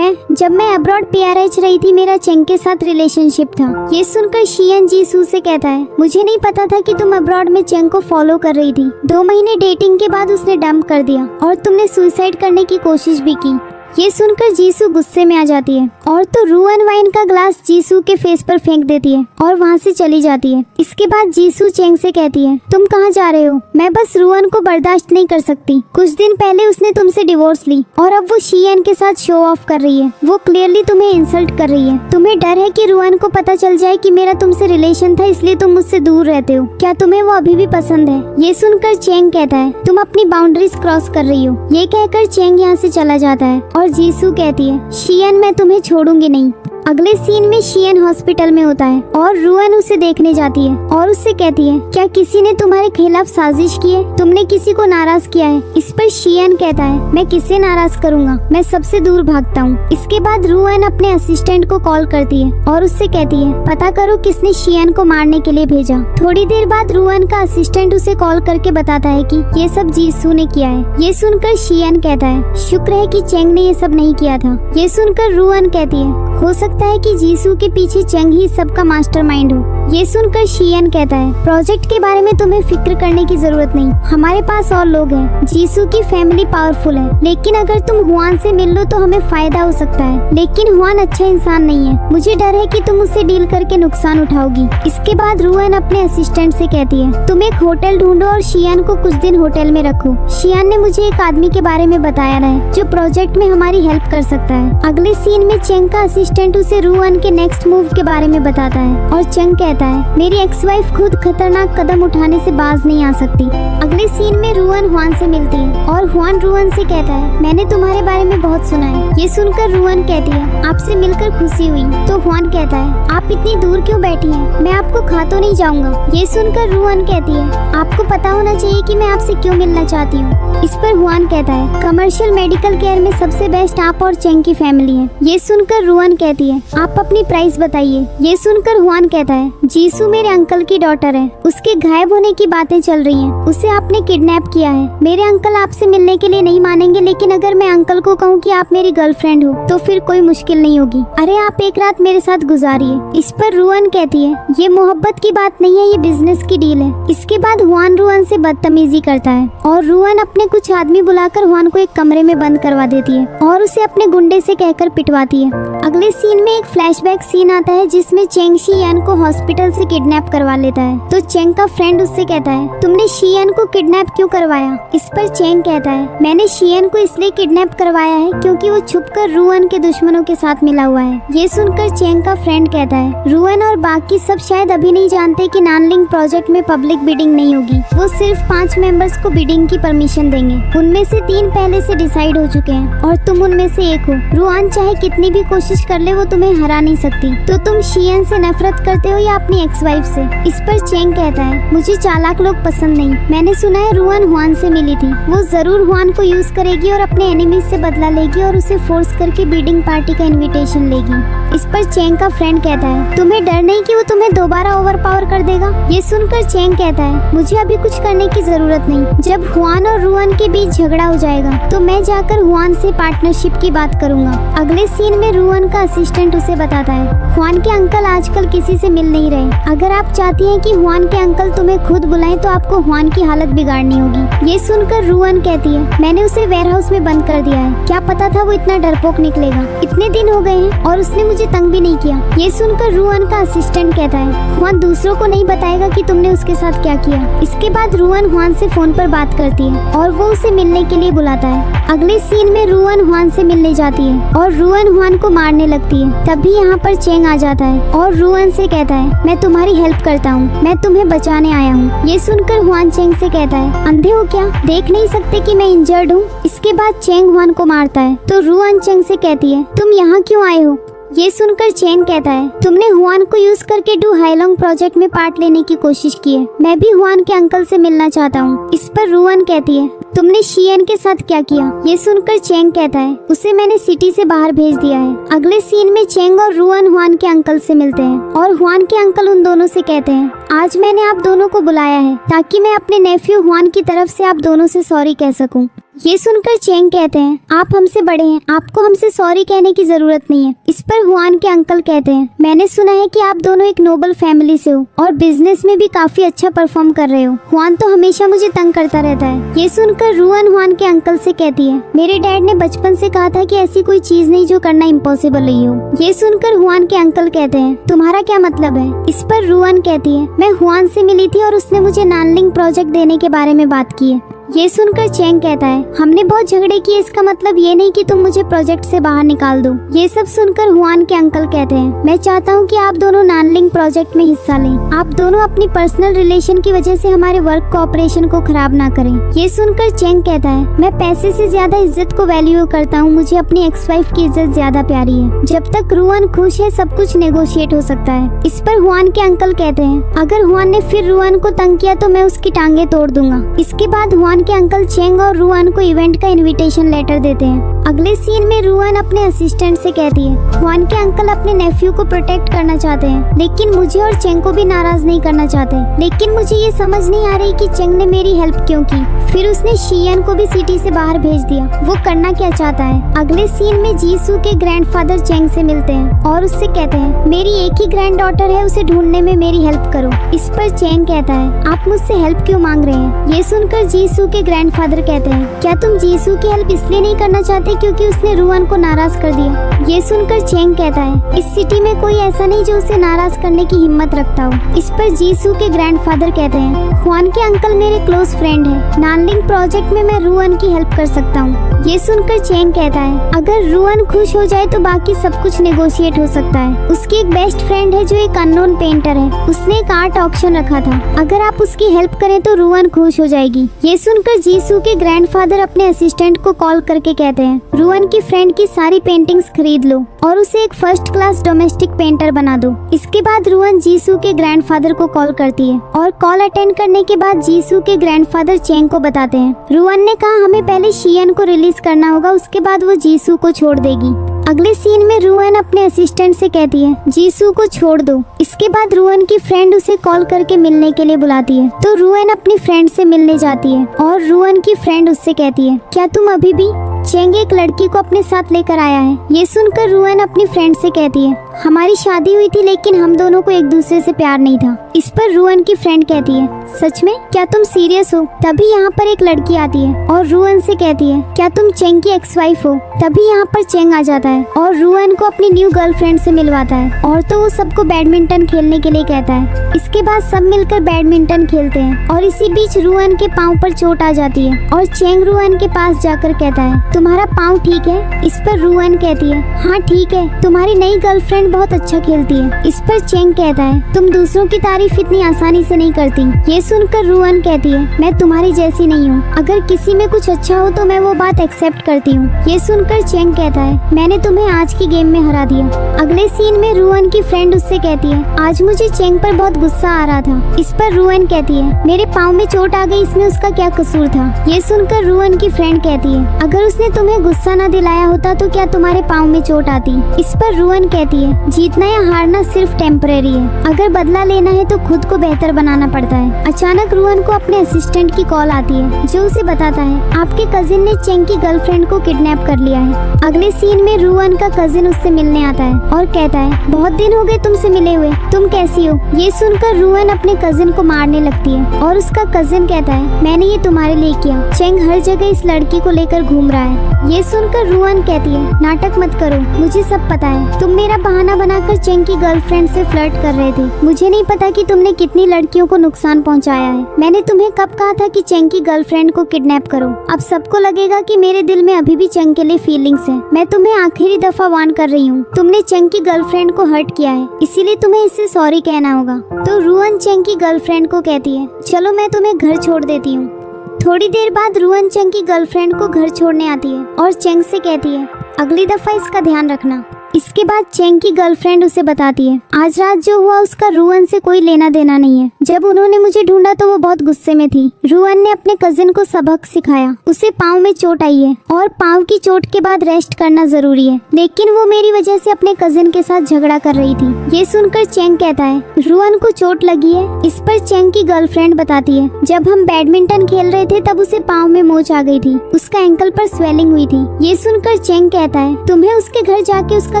जब मैं अब्रॉड PRH रही थी मेरा चेंग के साथ रिलेशनशिप था। ये सुनकर शियन जीसू से कहता है, मुझे नहीं पता था कि तुम अब्रॉड में चेंग को फॉलो कर रही थी। 2 महीने डेटिंग के बाद उसने डंप कर दिया और तुमने सुसाइड करने की कोशिश भी की। ये सुनकर जीसू गुस्से में आ जाती है और तो रुआन वाइन का ग्लास जीसू के फेस पर फेंक देती है और वहाँ से चली जाती है। इसके बाद जीसू चेंग से कहती है, तुम कहाँ जा रहे हो? मैं बस रुआन को बर्दाश्त नहीं कर सकती। कुछ दिन पहले उसने तुमसे डिवोर्स ली और अब वो शियन के साथ शो ऑफ कर रही है। वो क्लियरली तुम्हें इंसल्ट कर रही है। तुम्हें डर है कि रुआन को पता चल जाए कि मेरा तुमसे रिलेशन था, इसलिए तुम मुझसे दूर रहते हो। क्या तुम्हें वो अभी भी पसंद है? ये सुनकर चेंग कहता है, तुम अपनी बाउंड्रीज क्रॉस कर रही हो। ये कहकर चेंग यहाँ से चला जाता है और जीसू कहती है, शियन मैं तुम्हें छोड़ूंगी नहीं। अगले सीन में शियन हॉस्पिटल में होता है और रुआन उसे देखने जाती है और उससे कहती है, क्या किसी ने तुम्हारे खिलाफ साजिश की है? तुमने किसी को नाराज किया है? इस पर शियन कहता है, मैं किसे नाराज करूंगा, मैं सबसे दूर भागता हूँ। इसके बाद रुआन अपने असिस्टेंट को कॉल करती है और उससे कहती है, पता करो किसने शियन को मारने के लिए भेजा। थोड़ी देर बाद रुआन का असिस्टेंट उसे कॉल करके बताता है कि ये सब जीसू ने किया है। ये सुनकर शियन कहता है, शुक्र है कि चेंग ने ये सब नहीं किया था। ये सुनकर रुआन कहती है, हो सकता है कि जीसू के पीछे चेंग ही सबका मास्टरमाइंड हो। ये सुनकर शियन कहता है, प्रोजेक्ट के बारे में तुम्हें फिक्र करने की जरूरत नहीं, हमारे पास और लोग हैं। जीसू की फैमिली पावरफुल है, लेकिन अगर तुम हुआन से मिल लो तो हमें फायदा हो सकता है। लेकिन हुआन अच्छा इंसान नहीं है, मुझे डर है कि तुम उससे डील करके नुकसान उठाओगी। इसके बाद रुआन अपने असिस्टेंट से कहती है, तुम एक होटल ढूंढो और शियन को कुछ दिन होटल में रखो। शियन ने मुझे एक आदमी के बारे में बताया है जो प्रोजेक्ट में हमारी हेल्प कर सकता है। अगले सीन में चेंग का असिस्टेंट उसे रुआन के नेक्स्ट मूव के बारे में बताता है और चेंग कहता है, मेरी एक्स वाइफ खुद खतरनाक कदम उठाने से बाज नहीं आ सकती। अगले सीन में रुआन हुआन से मिलती है और हुआन रुआन से कहता है, मैंने तुम्हारे बारे में बहुत सुना है। ये सुनकर रुआन कहती है, आपसे मिलकर खुशी हुई। तो हुआन कहता है, आप इतनी दूर क्यों बैठी हैं? मैं आपको खा तो नहीं जाऊंगा। ये सुनकर रुआन कहती है, आपको पता होना चाहिए कि मैं आपसे क्यों मिलना चाहती हूँ। इस पर हुआन कहता है, कमर्शियल मेडिकल केयर में सबसे बेस्ट आप और चेंग की फैमिली है। ये सुनकर रुआन कहती है, आप अपनी प्राइस बताइए। ये सुनकर हुआन कहता है, जीसू मेरे अंकल की डॉटर है, उसके गायब होने की बातें चल रही हैं, उसे आपने किडनैप किया है। मेरे अंकल आपसे मिलने के लिए नहीं मानेंगे, लेकिन अगर मैं अंकल को कहूँ कि आप मेरी गर्लफ्रेंड हो तो फिर कोई मुश्किल नहीं होगी। अरे आप एक रात मेरे साथ गुजारिए। इस पर रुआन कहती है, ये मोहब्बत की बात नहीं है, ये बिजनेस की डील है। इसके बाद हुआन रुआन से बदतमीजी करता है और रुआन अपने कुछ आदमी बुलाकर हुआन को एक कमरे में बंद करवा देती है और उसे अपने गुंडे से कहकर पिटवाती है। अगले सीन में एक फ्लैशबैक सीन आता है जिसमें चेंग शियन को हॉस्पिटल से किडनैप करवा लेता है। तो चेंग का फ्रेंड उससे कहता है, तुमने शियन को किडनैप क्यों करवाया? इस पर चेंग कहता है, मैंने शियन को इसलिए किडनैप करवाया है क्योंकि वो छुपकर रुआन के दुश्मनों के साथ मिला हुआ है। ये सुनकर चेंग का फ्रेंड कहता है, रुआन और बाकी सब शायद अभी नहीं जानते कि नानलिंग प्रोजेक्ट में पब्लिक बिडिंग नहीं होगी। वो सिर्फ 5 मेंबर्स को बिडिंग की परमिशन देंगे, उनमें से 3 पहले से डिसाइड हो चुके हैं और तुम उनमें से एक हो। रुआन चाहे कितनी भी कोशिश कर ले, वो तुम्हें हरा नहीं सकती। तो तुम शियन से नफरत करते हो या अपनी एक्स वाइफ से? इस पर चेंग कहता है, मुझे चालाक लोग पसंद नहीं। मैंने सुना है रुआन हुआन से मिली थी, वो जरूर हुआन को यूज करेगी और अपने एनिमीज से बदला लेगी और उसे फोर्स करके बिडिंग पार्टी का इनविटेशन लेगी। इस पर चेंग का फ्रेंड कहता है, तुम्हें डर नहीं कि वो तुम्हें दोबारा ओवरपावर कर देगा? ये सुनकर चेंग कहता है, मुझे अभी कुछ करने की जरूरत नहीं। जब हुआन और रुआन के बीच झगड़ा हो जाएगा तो मैं जाकर हुआन से पार्टनरशिप की बात करूंगा। अगले सीन में रुआन का असिस्टेंट उसे बताता है, हुआन के अंकल आजकल किसी से मिल नहीं रहे। अगर आप चाहती हैं कि हुआन के अंकल तुम्हें खुद बुलाएं तो आपको हुआन की हालत बिगाड़नी होगी। ये सुनकर रुआन कहती है, मैंने उसे वेयरहाउस में बंद कर दिया है, क्या पता था वो इतना डरपोक निकलेगा। इतने दिन हो गए हैं और उसने मुझे तंग भी नहीं किया। ये सुनकर रुआन का असिस्टेंट कहता है, हुआन दूसरों को नहीं बताएगा कि तुमने उसके साथ क्या किया। इसके बाद रुआन हुआन से फोन पर बात करती है और वो उसे मिलने के लिए बुलाता है। अगले सीन में रुआन हुआन से मिलने जाती है और रुआन हुआन को मारने लगती है। तभी यहाँ पर चेंग आ जाता है और रुआन से कहता है, मैं तुम्हारी हेल्प करता हूँ, मैं तुम्हें बचाने आया हूँ। ये सुनकर हुआन चेंग से कहता है, अंधे हो क्या, देख नहीं सकते कि मैं इंजर्ड हूँ? इसके बाद चेंग हुआन को मारता है तो रुआन चेंग से कहती है, तुम यहाँ क्यों आए हो? ये सुनकर चेंग कहता है, तुमने हुआन को यूज करके डू हाईलोंग प्रोजेक्ट में पार्ट लेने की कोशिश की है, मैं भी हुआन के अंकल से मिलना चाहता हूँ। इस पर रुआन कहती है, तुमने शियन के साथ क्या किया? ये सुनकर चेंग कहता है, उसे मैंने सिटी से बाहर भेज दिया है। अगले सीन में चेंग और रुआन हुआन के अंकल से मिलते हैं और हुआन के अंकल उन दोनों से कहते हैं, आज मैंने आप दोनों को बुलाया है ताकि मैं अपने नेफ्यू हुआन की तरफ से आप दोनों से सॉरी कह सकूं। ये सुनकर चेंग कहते हैं, आप हमसे बड़े हैं, आपको हमसे सॉरी कहने की जरूरत नहीं है। इस पर हुआन के अंकल कहते हैं, मैंने सुना है कि आप दोनों एक नोबल फैमिली से हो और बिजनेस में भी काफी अच्छा परफॉर्म कर रहे हो। हुआन तो हमेशा मुझे तंग करता रहता है। ये सुनकर रुआन हुआन के अंकल से कहती है, मेरे डैड ने बचपन से कहा था कि ऐसी कोई चीज नहीं जो करना इम्पॉसिबल नहीं हो। ये सुनकर हुआन के अंकल कहते हैं, तुम्हारा क्या मतलब है? इस पर रुआन कहती है, मैं हुआन से मिली थी और उसने मुझे नानलिंग प्रोजेक्ट देने के बारे में बात की है। ये सुनकर चेंग कहता है, हमने बहुत झगड़े किए, इसका मतलब ये नहीं कि तुम मुझे प्रोजेक्ट से बाहर निकाल दो। ये सब सुनकर हुआन के अंकल कहते हैं, मैं चाहता हूँ कि आप दोनों नानलिंग प्रोजेक्ट में हिस्सा लें। आप दोनों अपनी पर्सनल रिलेशन की वजह से हमारे वर्क कोऑपरेशन को खराब ना करें। ये सुनकर चेंग कहता है, मैं पैसे से ज्यादा इज्जत को वैल्यू करता हूँ, मुझे अपनी एक्स वाइफ की इज्जत ज्यादा प्यारी है। जब तक रुआन खुश है सब कुछ नेगोशिएट हो सकता है। इस पर हुआन के अंकल कहते हैं, अगर हुआन ने फिर रुआन को तंग किया तो मैं उसकी टांगे तोड़ दूंगा। इसके बाद हुआन के अंकल चेंग और रुआन को इवेंट का इनविटेशन लेटर देते हैं। अगले सीन में रुआन अपने असिस्टेंट से कहती है, हुआन के अंकल अपने नेफ्यू को प्रोटेक्ट करना चाहते हैं, लेकिन मुझे और चेंग को भी नाराज नहीं करना चाहते। लेकिन मुझे ये समझ नहीं आ रही कि चेंग ने मेरी हेल्प क्यों की। फिर उसने शियन को भी सिटी से बाहर भेज दिया। वो करना क्या चाहता है? अगले सीन में जीसू के ग्रैंडफादर चेंग से मिलते हैं और उससे कहते हैं, मेरी एक ही ग्रैंड डॉटर है, उसे ढूंढने में मेरी हेल्प करो। इस पर चेंग कहता है, आप मुझसे हेल्प क्यों मांग रहे हैं? ये सुनकर जीसू के ग्रैंडफादर कहते हैं, क्या तुम जीसू की हेल्प इसलिए नहीं करना चाहते क्योंकि उसने रुआन को नाराज कर दिया? ये सुनकर चेंग कहता है, इस सिटी में कोई ऐसा नहीं जो उसे नाराज करने की हिम्मत रखता हो। इस पर जीसू के ग्रैंडफादर कहते हैं, हुआन के अंकल मेरे क्लोज फ्रेंड है, नानलिंग प्रोजेक्ट में मैं रुआन की हेल्प कर सकता हूँ। ये सुनकर चेंग कहता है, अगर रुआन खुश हो जाए तो बाकी सब कुछ नेगोशिएट हो सकता है। उसकी एक बेस्ट फ्रेंड है जो एक अननोन पेंटर है, उसने एक आर्ट ऑक्शन रखा था, अगर आप उसकी हेल्प करें तो रुआन खुश हो जाएगी। ये सुनकर जीसू के ग्रैंडफादर अपने असिस्टेंट को कॉल करके कहते हैं, रुआन की फ्रेंड की सारी पेंटिंग्स खरीद लो और उसे एक फर्स्ट क्लास डोमेस्टिक पेंटर बना दो। इसके बाद रुआन जीसू के ग्रैंडफादर को कॉल करती है और कॉल अटेंड करने के बाद जीसू के ग्रैंडफादर चेंग को बताते हैं, रुआन ने कहा हमें पहले शियन को रिलीज करना होगा, उसके बाद वो जीसू को छोड़ देगी। अगले सीन में रुआन अपने असिस्टेंट से कहती है, जीसू को छोड़ दो। इसके बाद रुआन की फ्रेंड उसे कॉल करके मिलने के लिए बुलाती है, तो रुआन अपनी फ्रेंड से मिलने जाती है और रुआन की फ्रेंड उससे कहती है, क्या तुम अभी भी? चेंग एक लड़की को अपने साथ लेकर आया है। ये सुनकर रुआन अपनी फ्रेंड से कहती है, हमारी शादी हुई थी लेकिन हम दोनों को एक दूसरे से प्यार नहीं था। इस पर रुआन की फ्रेंड कहती है, सच में? क्या तुम सीरियस हो? तभी यहाँ पर एक लड़की आती है और रुआन से कहती है, क्या तुम चेंग की एक्स वाइफ हो? तभी यहाँ पर चेंग आ जाता है और रुआन को अपनी न्यू गर्लफ्रेंड से मिलवाता है और तो वो सबको बैडमिंटन खेलने के लिए कहता है। इसके बाद सब मिलकर बैडमिंटन खेलते हैं और इसी बीच रुआन के पाँव पर चोट आ जाती है और चेंग रुआन के पास जाकर कहता है, तुम्हारा पाँव ठीक है? इस पर रुआन कहती है, हाँ ठीक है, तुम्हारी नई गर्लफ्रेंड बहुत अच्छा खेलती है। इस पर चेंग कहता है, तुम दूसरों की तारीफ इतनी आसानी से नहीं करती। ये सुनकर रुआन कहती है, मैं तुम्हारी जैसी नहीं हूँ, अगर किसी में कुछ अच्छा हो तो मैं वो बात एक्सेप्ट करती हूँ। ये सुनकर चेंग कहता है, मैंने तुम्हें आज की गेम में हरा दिया। अगले सीन में रुआन की फ्रेंड उससे कहती है, आज मुझे चेंग पर बहुत गुस्सा आ रहा था। इस पर रुआन कहती है, मेरे पाँव में चोट आ गई, इसमें उसका क्या कसूर था? ये सुनकर रुआन की फ्रेंड कहती है, अगर उसने तुम्हें गुस्सा न दिलाया होता तो क्या तुम्हारे पाँव में चोट आती? इस पर रुआन कहती है, जीतना या हारना सिर्फ टेम्परेरी है, अगर बदला लेना है तो खुद को बेहतर बनाना पड़ता है। अचानक रुआन को अपने असिस्टेंट की कॉल आती है जो उसे बताता है, आपके कजिन ने चेंग की गर्लफ्रेंड को किडनैप कर लिया है। अगले सीन में रुआन का कजिन उससे मिलने आता है और कहता है, बहुत दिन हो गए तुमसे मिले हुए, तुम कैसी हो? ये सुनकर रुआन अपने कजिन को मारने लगती है और उसका कजिन कहता है, मैंने ये तुम्हारे लिए किया, चेंग हर जगह इस लड़की को लेकर घूम रहा है। ये सुनकर रुआन कहती है, नाटक मत करो, मुझे सब पता है, तुम मेरा बहाना बनाकर चेंग की गर्लफ्रेंड से फ्लर्ट कर रहे थे। मुझे नहीं पता कि तुमने कितनी लड़कियों को नुकसान पहुंचाया है। मैंने तुम्हें कब कहा था कि चेंग की गर्लफ्रेंड को किडनैप करो? अब सबको लगेगा कि मेरे दिल में अभी भी चेंग के लिए फीलिंग्स है। मैं तुम्हें आखिरी दफा वार्न कर रही हूँ, तुमने चेंग की गर्लफ्रेंड को हर्ट किया है, इसीलिए तुम्हें इससे सॉरी कहना होगा। तो रुआन चेंग की गर्लफ्रेंड को कहती है, चलो मैं तुम्हें घर छोड़ देती हूँ। थोड़ी देर बाद रुआन चेंग की गर्लफ्रेंड को घर छोड़ने आती है और चेंग से कहती है, अगली दफा इसका ध्यान रखना। इसके बाद चेंग की गर्लफ्रेंड उसे बताती है आज रात जो हुआ उसका रुअन से कोई लेना देना नहीं है। जब उन्होंने मुझे ढूंढा तो वो बहुत गुस्से में थी। रुअन ने अपने कजिन को सबक सिखाया। उसे पाँव में चोट आई है और पाँव की चोट के बाद रेस्ट करना जरूरी है, लेकिन वो मेरी वजह से अपने कजिन के साथ झगड़ा कर रही थी। ये सुनकर चेंग कहता है रुअन को चोट लगी है। इस पर चेंग की गर्लफ्रेंड बताती है जब हम बैडमिंटन खेल रहे थे तब उसे पाँव में मोच आ गई थी, उसका एंकल पर स्वेलिंग हुई थी। ये सुनकर चेंग कहता है तुम्हें उसके घर जाके उसका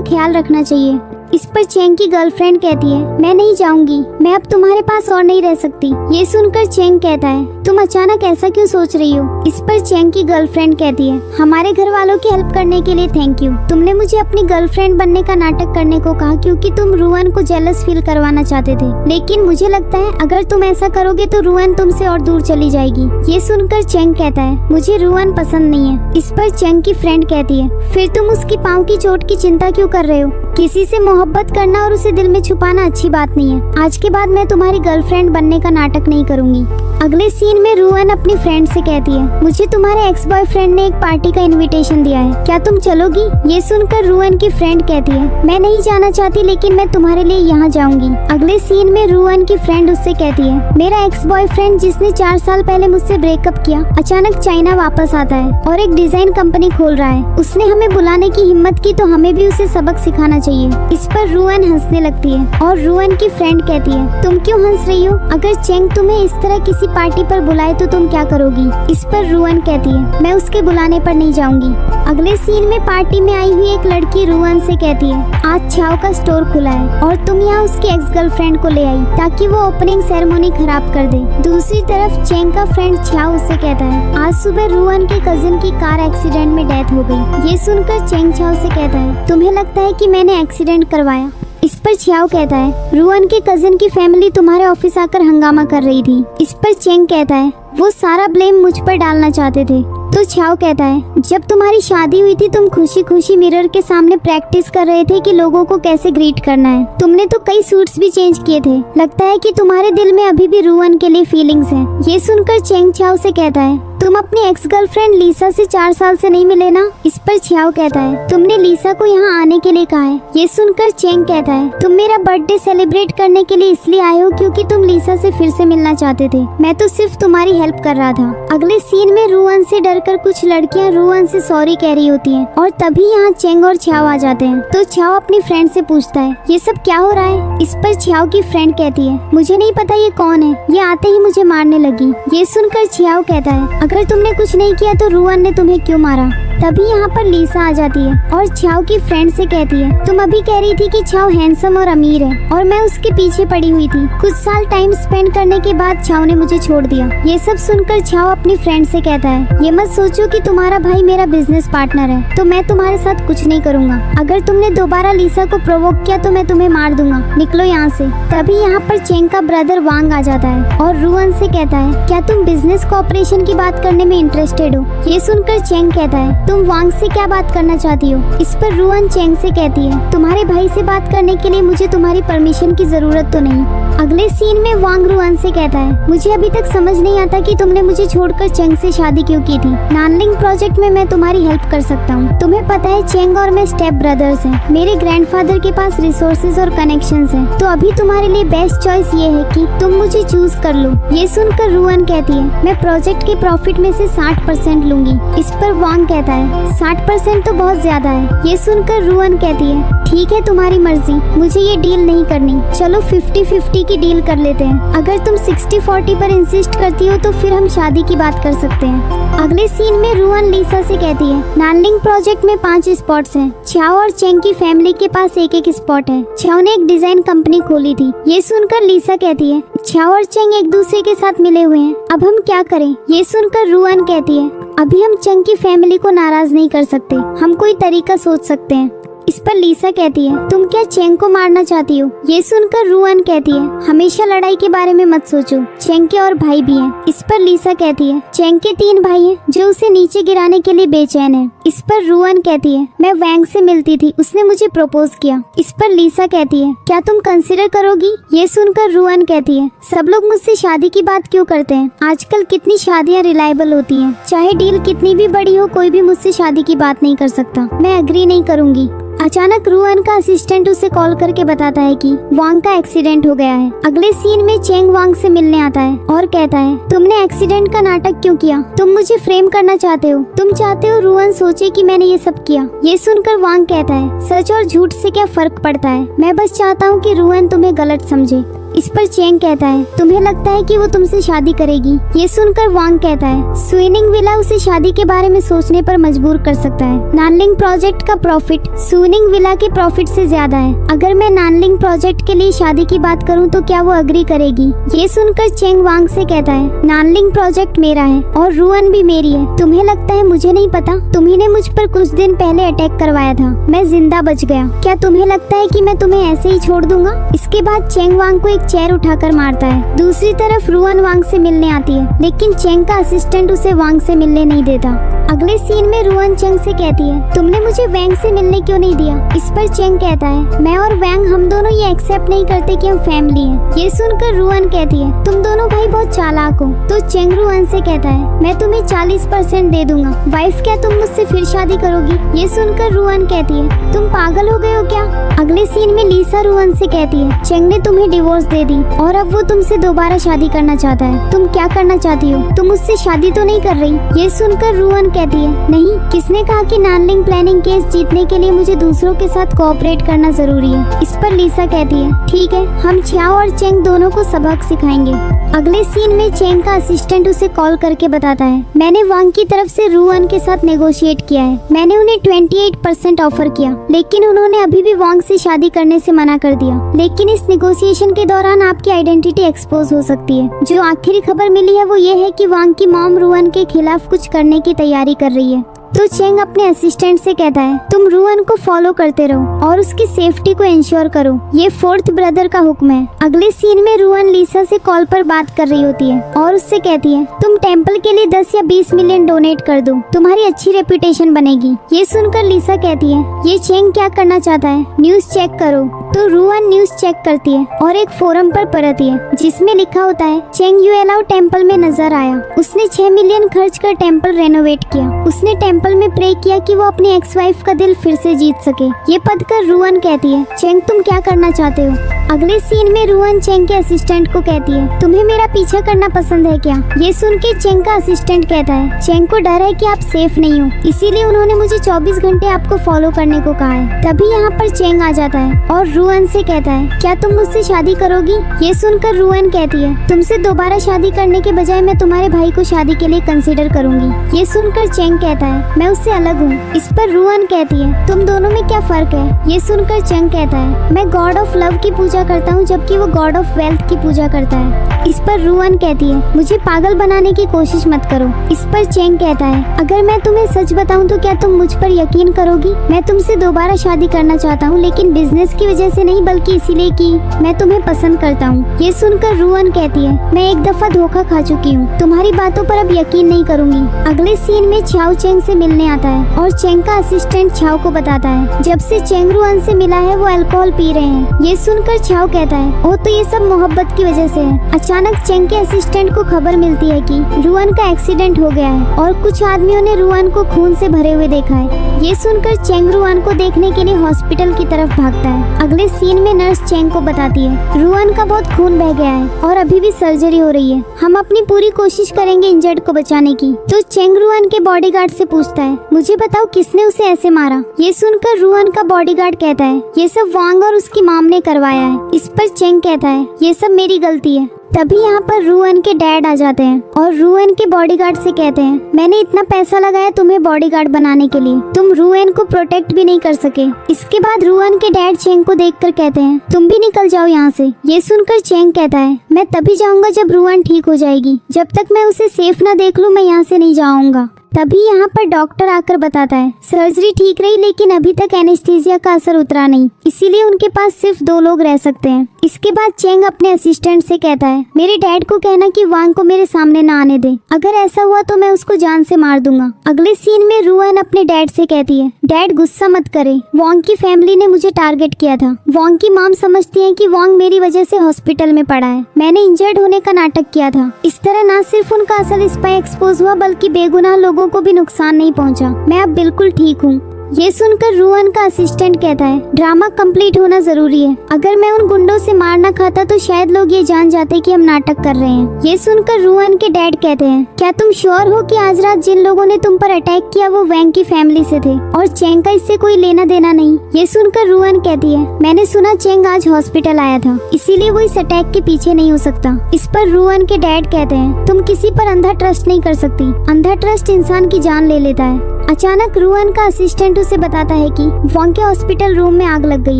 ख्याल रखना चाहिए। इस पर चेंग की गर्लफ्रेंड कहती है मैं नहीं जाऊंगी, मैं अब तुम्हारे पास और नहीं रह सकती। ये सुनकर चेंग कहता है तुम अचानक ऐसा क्यों सोच रही हो। इस पर चेंग की गर्लफ्रेंड कहती है हमारे घर वालों की हेल्प करने के लिए थैंक यू। तुमने मुझे अपनी गर्लफ्रेंड बनने का नाटक करने को कहा क्योंकि तुम रुअन को जेलस फील करवाना चाहते थे, लेकिन मुझे लगता है अगर तुम ऐसा करोगे तो रुअन तुमसे और दूर चली जाएगी। ये सुनकर चेंग कहता है मुझे रुअन पसंद नहीं है। इस पर चेंग की फ्रेंड कहती है फिर तुम उसकी पाँव की चोट की चिंता क्यों कर रहे हो। किसी से मोहब्बत करना और उसे दिल में छुपाना अच्छी बात नहीं है। आज के बाद मैं तुम्हारी गर्लफ्रेंड बनने का नाटक नहीं करूंगी। अगले सीन में रुअन अपनी फ्रेंड से कहती है मुझे तुम्हारे एक्स बॉयफ्रेंड ने एक पार्टी का इनविटेशन दिया है, क्या तुम चलोगी। ये सुनकर रुअन की फ्रेंड कहती है मैं नहीं जाना चाहती लेकिन मैं तुम्हारे लिए यहाँ जाऊंगी। अगले सीन में रुअन की फ्रेंड उससे कहती है मेरा एक्स बॉयफ्रेंड जिसने 4 साल पहले मुझसे ब्रेकअप किया अचानक चाइना वापस आता है और एक डिजाइन कंपनी खोल रहा है। उसने हमें बुलाने की हिम्मत की तो हमें भी उसे सबक सिखाना चाहिए। इस पर रुअन हंसने लगती है और रुअन की फ्रेंड कहती है तुम क्यों हंस रही हो, अगर चेंग तुम्हें इस तरह किसी पार्टी पर बुलाए तो तुम क्या करोगी। इस पर रुअन कहती है मैं उसके बुलाने पर नहीं जाऊंगी। अगले सीन में पार्टी में आई हुई एक लड़की रुअन से कहती है आज छाओ का स्टोर खुला है और तुम यहाँ उसकी एक्स गर्लफ्रेंड को ले आई ताकि वो ओपनिंग सेरेमनी खराब कर दे। दूसरी तरफ चेंग का फ्रेंड छाओ उससे कहता है आज सुबह रुअन के कजिन की कार एक्सीडेंट में डेथ हो गई। ये सुनकर चेंग छाओ से कहता है तुम्हें लगता है कि मैंने एक्सीडेंट करवाया। इस पर छियाओ कहता है रुअन के कजिन की फैमिली तुम्हारे ऑफिस आकर हंगामा कर रही थी। इस पर चेंग कहता है वो सारा ब्लेम मुझ पर डालना चाहते थे। तो छियाओ कहता है जब तुम्हारी शादी हुई थी तुम खुशी खुशी मिरर के सामने प्रैक्टिस कर रहे थे कि लोगों को कैसे ग्रीट करना है। तुमने तो कई सूट्स भी चेंज किए थे, लगता है कि तुम्हारे दिल में अभी भी रुअन के लिए फीलिंग्स हैं। ये सुनकर चेंग छियाओ से कहता है तुम अपनी एक्स गर्लफ्रेंड लीसा से 4 साल से नहीं मिले ना। इस पर छियाओ कहता है तुमने लीसा को यहाँ आने के लिए कहा है। ये सुनकर चेंग कहता है तुम मेरा बर्थडे सेलिब्रेट करने के लिए इसलिए आए हो क्योंकि तुम लीसा से फिर से मिलना चाहते थे, मैं तो सिर्फ तुम्हारी हेल्प कर रहा था। अगले सीन में रुअन से डरकर कुछ लड़कियाँ रुअन से सॉरी कह रही होती हैं और तभी यहाँ चेंग और छियाओ आ जाते हैं। तो छियाओ अपनी फ्रेंड से पूछता है ये सब क्या हो रहा है। इस पर छियाओ की फ्रेंड कहती है मुझे नहीं पता ये कौन है, ये आते ही मुझे मारने लगी। ये सुनकर छियाओ कहता है अगर तुमने कुछ नहीं किया तो रुअन ने तुम्हें क्यों मारा। तभी यहाँ पर लीसा आ जाती है और छियाओ की फ्रेंड से कहती है तुम अभी कह रही थी कि छियाओ हैंडसम और अमीर है और मैं उसके पीछे पड़ी हुई थी। कुछ साल टाइम स्पेंड करने के बाद छियाओ ने मुझे छोड़ दिया। ये सब सुनकर छियाओ अपनी फ्रेंड से कहता है ये मत सोचो कि तुम्हारा भाई मेरा बिजनेस पार्टनर है तो मैं तुम्हारे साथ कुछ नहीं करूँगा। अगर तुमने दोबारा लीसा को प्रोवोक किया तो मैं तुम्हें मार दूंगा, निकलो यहाँ से। तभी यहाँ पर चेंग का ब्रदर वांग आ जाता है और रुअन से कहता है क्या तुम बिजनेस कोऑपरेशन की बात करने में इंटरेस्टेड हो। ये सुनकर चेंग कहता है तुम वांग से क्या बात करना चाहती हो। इस पर रुअन चेंग से कहती है तुम्हारे भाई से बात करने के लिए मुझे तुम्हारी परमिशन की जरूरत तो नहीं। अगले सीन में वांग रुअन से कहता है मुझे अभी तक समझ नहीं आता कि तुमने मुझे छोड़कर चेंग से शादी क्यों की थी। नानलिंग प्रोजेक्ट में मैं तुम्हारी हेल्प कर सकता हूँ। तुम्हें पता है चेंग और मैं स्टेप ब्रदर्स हैं, मेरे ग्रैंडफादर के पास रिसोर्सेज और कनेक्शंस हैं, तो अभी तुम्हारे लिए बेस्ट चॉइस ये है कि तुम मुझे चूज कर लो। ये सुनकर रुअन कहती है मैं प्रोजेक्ट के प्रॉफिट में से 60% लूंगी। इस पर वांग कहता है 60% तो बहुत ज्यादा है। ये सुनकर रुअन कहती है ठीक है तुम्हारी मर्जी, मुझे ये डील नहीं करनी, चलो 50-50 की डील कर लेते हैं। अगर तुम 60-40 पर इंसिस्ट करती हो तो फिर हम शादी की बात कर सकते हैं। अगले सीन में रुअन लीसा से कहती है नानलिंग प्रोजेक्ट में 5 स्पॉट्स हैं। छियाओ और चेंग की फैमिली के पास एक स्पॉट है। छियाओ ने एक डिजाइन कंपनी खोली थी। ये सुनकर लीसा कहती है छियाओ और चेंग एक दूसरे के साथ मिले हुए हैं, अब हम क्या करें। ये सुनकर रुअन कहती है अभी हम चेंग की फैमिली को नाराज नहीं कर सकते, हम कोई तरीका सोच सकते हैं। इस पर लीसा कहती है तुम क्या चेंग को मारना चाहती हो। ये सुनकर रुअन कहती है हमेशा लड़ाई के बारे में मत सोचो, चेंग के और भाई भी हैं। इस पर लीसा कहती है चेंग के 3 भाई हैं जो उसे नीचे गिराने के लिए बेचैन हैं। इस पर रुअन कहती है मैं वैंग से मिलती थी, उसने मुझे प्रपोज किया। इस पर लीसा कहती है क्या तुम कंसिडर करोगी। ये सुनकर रुअन कहती है सब लोग मुझसे शादी की बात क्यों करते हैं, आजकल कितनी शादियाँ रिलायबल होती हैं, चाहे डील कितनी भी बड़ी हो कोई भी मुझसे शादी की बात नहीं कर सकता, मैं एग्री नहीं करूंगी। अचानक रुअन का असिस्टेंट उसे कॉल करके बताता है कि वांग का एक्सीडेंट हो गया है। अगले सीन में चेंग वांग से मिलने आता है और कहता है, तुमने एक्सीडेंट का नाटक क्यों किया? तुम मुझे फ्रेम करना चाहते हो? तुम चाहते हो रुअन सोचे कि मैंने ये सब किया? ये सुनकर वांग कहता है, सच और झूठ से क्या फर्क पड़ता है? मैं बस चाहता हूँ कि रुअन तुम्हें गलत समझे। इस पर चेंग कहता है, तुम्हें लगता है कि वो तुमसे शादी करेगी? ये सुनकर वांग कहता है, सुइनिंग विला उसे शादी के बारे में सोचने पर मजबूर कर सकता है। नानलिंग प्रोजेक्ट का प्रॉफिट सुइनिंग विला के प्रॉफिट से ज्यादा है। अगर मैं नानलिंग प्रोजेक्ट के लिए शादी की बात करूं तो क्या वो अग्री करेगी? ये सुनकर चेंग वांग से कहता है, नानलिंग प्रोजेक्ट मेरा है और रुअन भी मेरी है। तुम्हें लगता है मुझे नहीं पता? तुम्ही ने मुझ पर कुछ दिन पहले अटैक करवाया था, मैं जिंदा बच गया। क्या तुम्हें लगता है कि मैं तुम्हें ऐसे ही छोड़ दूंगा? इसके बाद चेंग वांग को चेयर उठाकर मारता है। दूसरी तरफ रुअन वांग से मिलने आती है, लेकिन चेंग का असिस्टेंट उसे वांग से मिलने नहीं देता। अगले सीन में रुअन चेंग से कहती है, तुमने मुझे वैंग से मिलने क्यों नहीं दिया? इस पर चेंग कहता है, मैं और वैंग हम दोनों ये एक्सेप्ट नहीं करते कि हम फैमिली हैं। ये सुनकर रुअन कहती है, तुम दोनों भाई बहुत चालाक हो। तो चेंग रुअन से कहता है, मैं तुम्हें 40% दे दूंगा। वाइफ, क्या तुम मुझसे फिर शादी करोगी? ये सुनकर रुअन कहती है, तुम पागल हो गए हो क्या? अगले सीन में लीसा रुअन से कहती है, चेंग ने तुम्हें डिवोर्स दे दी और अब वो तुमसे दोबारा शादी करना चाहता है। तुम क्या करना चाहती हो? तुम उससे शादी तो नहीं कर रही? ये सुनकर रुअन कहती है, नहीं, किसने कहा कि नानलिंग प्लानिंग केस जीतने के लिए मुझे दूसरों के साथ कोऑपरेट करना जरूरी है? इस पर लीसा कहती है, ठीक है, हम छाओ और चेंग दोनों को सबक सिखाएंगे। अगले सीन में चेंग का असिस्टेंट उसे कॉल करके बताता है, मैंने वांग की तरफ से रुअन के साथ नेगोशिएट किया है। मैंने उन्हें 28% ऑफर किया, लेकिन उन्होंने अभी भी वांग से शादी करने से मना कर दिया। लेकिन इस नेगोशिएशन के दौरान आपकी आइडेंटिटी एक्सपोज हो सकती है। जो आखिरी खबर मिली है वो ये है कि वांग की मॉम रुअन के खिलाफ कुछ करने की तैयारी कर रही है। तो चेंग अपने असिस्टेंट से कहता है, तुम रुअन को फॉलो करते रहो और उसकी सेफ्टी को इंश्योर करो। ये फोर्थ ब्रदर का हुक्म है। अगले सीन में रुअन लीसा से कॉल पर बात कर रही होती है और उससे कहती है, तुम टेंपल के लिए 10 या 20 मिलियन डोनेट कर दो, तुम्हारी अच्छी रेपुटेशन बनेगी। ये सुनकर लीसा कहती है, ये चेंग क्या करना चाहता है? न्यूज चेक करो। तो रुअन न्यूज चेक करती है और एक फोरम पर पढ़ती है जिसमें लिखा होता है, चेंग युएलाओ टेंपल में नजर आया। उसने 6 मिलियन खर्च कर टेंपल रेनोवेट किया। उसने टेंपल में प्रे किया कि वो अपनी एक्स वाइफ का दिल फिर से जीत सके। ये पढ़कर रुअन कहती है, चेंग तुम क्या करना चाहते हो? अगले सीन में रुअन चेंग के असिस्टेंट को कहती है, तुम्हें मेरा पीछा करना पसंद है क्या? ये सुन के चेंग का असिस्टेंट कहता है, चेंग को डर है कि आप सेफ नहीं हो, इसीलिए उन्होंने मुझे 24 घंटे आपको फॉलो करने को कहा है। तभी यहाँ पर चेंग आ जाता है और रुअन से कहता है, क्या तुम मुझसे शादी करोगी? ये सुनकर रुअन कहती है, तुमसे दोबारा शादी करने के बजाय मैं तुम्हारे भाई को शादी के लिए कंसिडर करूंगी। ये सुनकर चेंग कहता है, मैं उससे अलग हूँ। इस पर रुअन कहती है, तुम दोनों में क्या फर्क है? ये सुनकर चेंग कहता है, मैं गॉड ऑफ लव की पूजा करता हूँ जबकि वो गॉड ऑफ वेल्थ की पूजा करता है। इस पर रुअन कहती है, मुझे पागल बनाने की कोशिश मत करो। इस पर चेंग कहता है, अगर मैं तुम्हें सच बताऊं तो क्या तुम मुझ पर यकीन करोगी? मैं तुमसे दोबारा शादी करना चाहता हूं, लेकिन बिजनेस की वजह से नहीं बल्कि इसीलिए कि मैं तुम्हें पसंद करता हूं। ये सुनकर रुअन कहती है, मैं एक दफा धोखा खा चुकी हूँ, तुम्हारी बातों पर अब यकीन नहीं करूंगी। अगले सीन में छाओ चेंग से मिलने आता है और चेंग का असिस्टेंट छाओ को बताता है, जब से चेंग रुअन से मिला है वो अल्कोहल पी रहे हैं। ये सुनकर छाओ कहता है, ओ तो ये सब मोहब्बत की वजह से है। अचानक चेंग के असिस्टेंट को खबर मिलती है कि रुअन का एक्सीडेंट हो गया है और कुछ आदमियों ने रुअन को खून से भरे हुए देखा है। ये सुनकर चेंग रुअन को देखने के लिए हॉस्पिटल की तरफ भागता है। अगले सीन में नर्स चेंग को बताती है, रुअन का बहुत खून बह गया है और अभी भी सर्जरी हो रही है, हम अपनी पूरी कोशिश करेंगे इंजर्ड को बचाने की। तो चेंग रुअन के बॉडीगार्ड से पूछता है, मुझे बताओ किसने उसे ऐसे मारा? ये सुनकर रुअन का बॉडीगार्ड कहता है, ये सब वांग और उसकी मॉम ने करवाया है। इस पर चेंग कहता है, ये सब मेरी गलती है। तभी यहाँ पर रुअन के डैड आ जाते हैं और रुअन के बॉडीगार्ड से कहते हैं, मैंने इतना पैसा लगाया तुम्हें बॉडीगार्ड बनाने के लिए, तुम रुअन को प्रोटेक्ट भी नहीं कर सके। इसके बाद रुअन के डैड चेंग को देखकर कहते हैं, तुम भी निकल जाओ यहाँ से। ये सुनकर चेंग कहता है, मैं तभी जाऊंगा जब रुअन ठीक हो जाएगी, जब तक मैं उसे सेफ न देख लूं मैं यहाँ से नहीं जाऊंगा। तभी यहाँ पर डॉक्टर आकर बताता है, सर्जरी ठीक रही लेकिन अभी तक एनेस्थीसिया का असर उतरा नहीं, इसीलिए उनके पास सिर्फ 2 लोग रह सकते हैं। इसके बाद चेंग अपने असिस्टेंट से कहता है, मेरे डैड को कहना कि वांग को मेरे सामने ना आने दे, अगर ऐसा हुआ तो मैं उसको जान से मार दूंगा। अगले सीन में रुअन अपने डैड से कहती है, डैड गुस्सा मत करे, वांग की फैमिली ने मुझे टारगेट किया था। वांग की मॉम समझती है कि वांग मेरी वजह से हॉस्पिटल में पड़ा है, मैंने इंजर्ड होने का नाटक किया था। इस तरह न सिर्फ उनका असल स्पाई एक्सपोज हुआ बल्कि बेगुनाह लोगों को भी नुकसान नहीं पहुंचा। मैं अब बिल्कुल ठीक हूँ। ये सुनकर रुआन का असिस्टेंट कहता है ड्रामा कंप्लीट होना जरूरी है। अगर मैं उन गुंडों से मार ना खाता तो शायद लोग ये जान जाते कि हम नाटक कर रहे हैं। ये सुनकर रुआन के डैड कहते हैं क्या तुम श्योर हो कि आज रात जिन लोगों ने तुम पर अटैक किया वो वैंग की फैमिली से थे और चेंग का इससे कोई लेना देना नहीं। ये सुनकर रुआन कहती है मैंने सुना चेंग आज हॉस्पिटल आया था, इसीलिए वो इस अटैक के पीछे नहीं हो सकता। इस पर रुआन के डैड कहते हैं तुम किसी पर अंधा ट्रस्ट नहीं कर सकती, अंधा ट्रस्ट इंसान की जान ले लेता है। अचानक रुआन का असिस्टेंट उसे बताता है कि वॉन्ग के हॉस्पिटल रूम में आग लग गई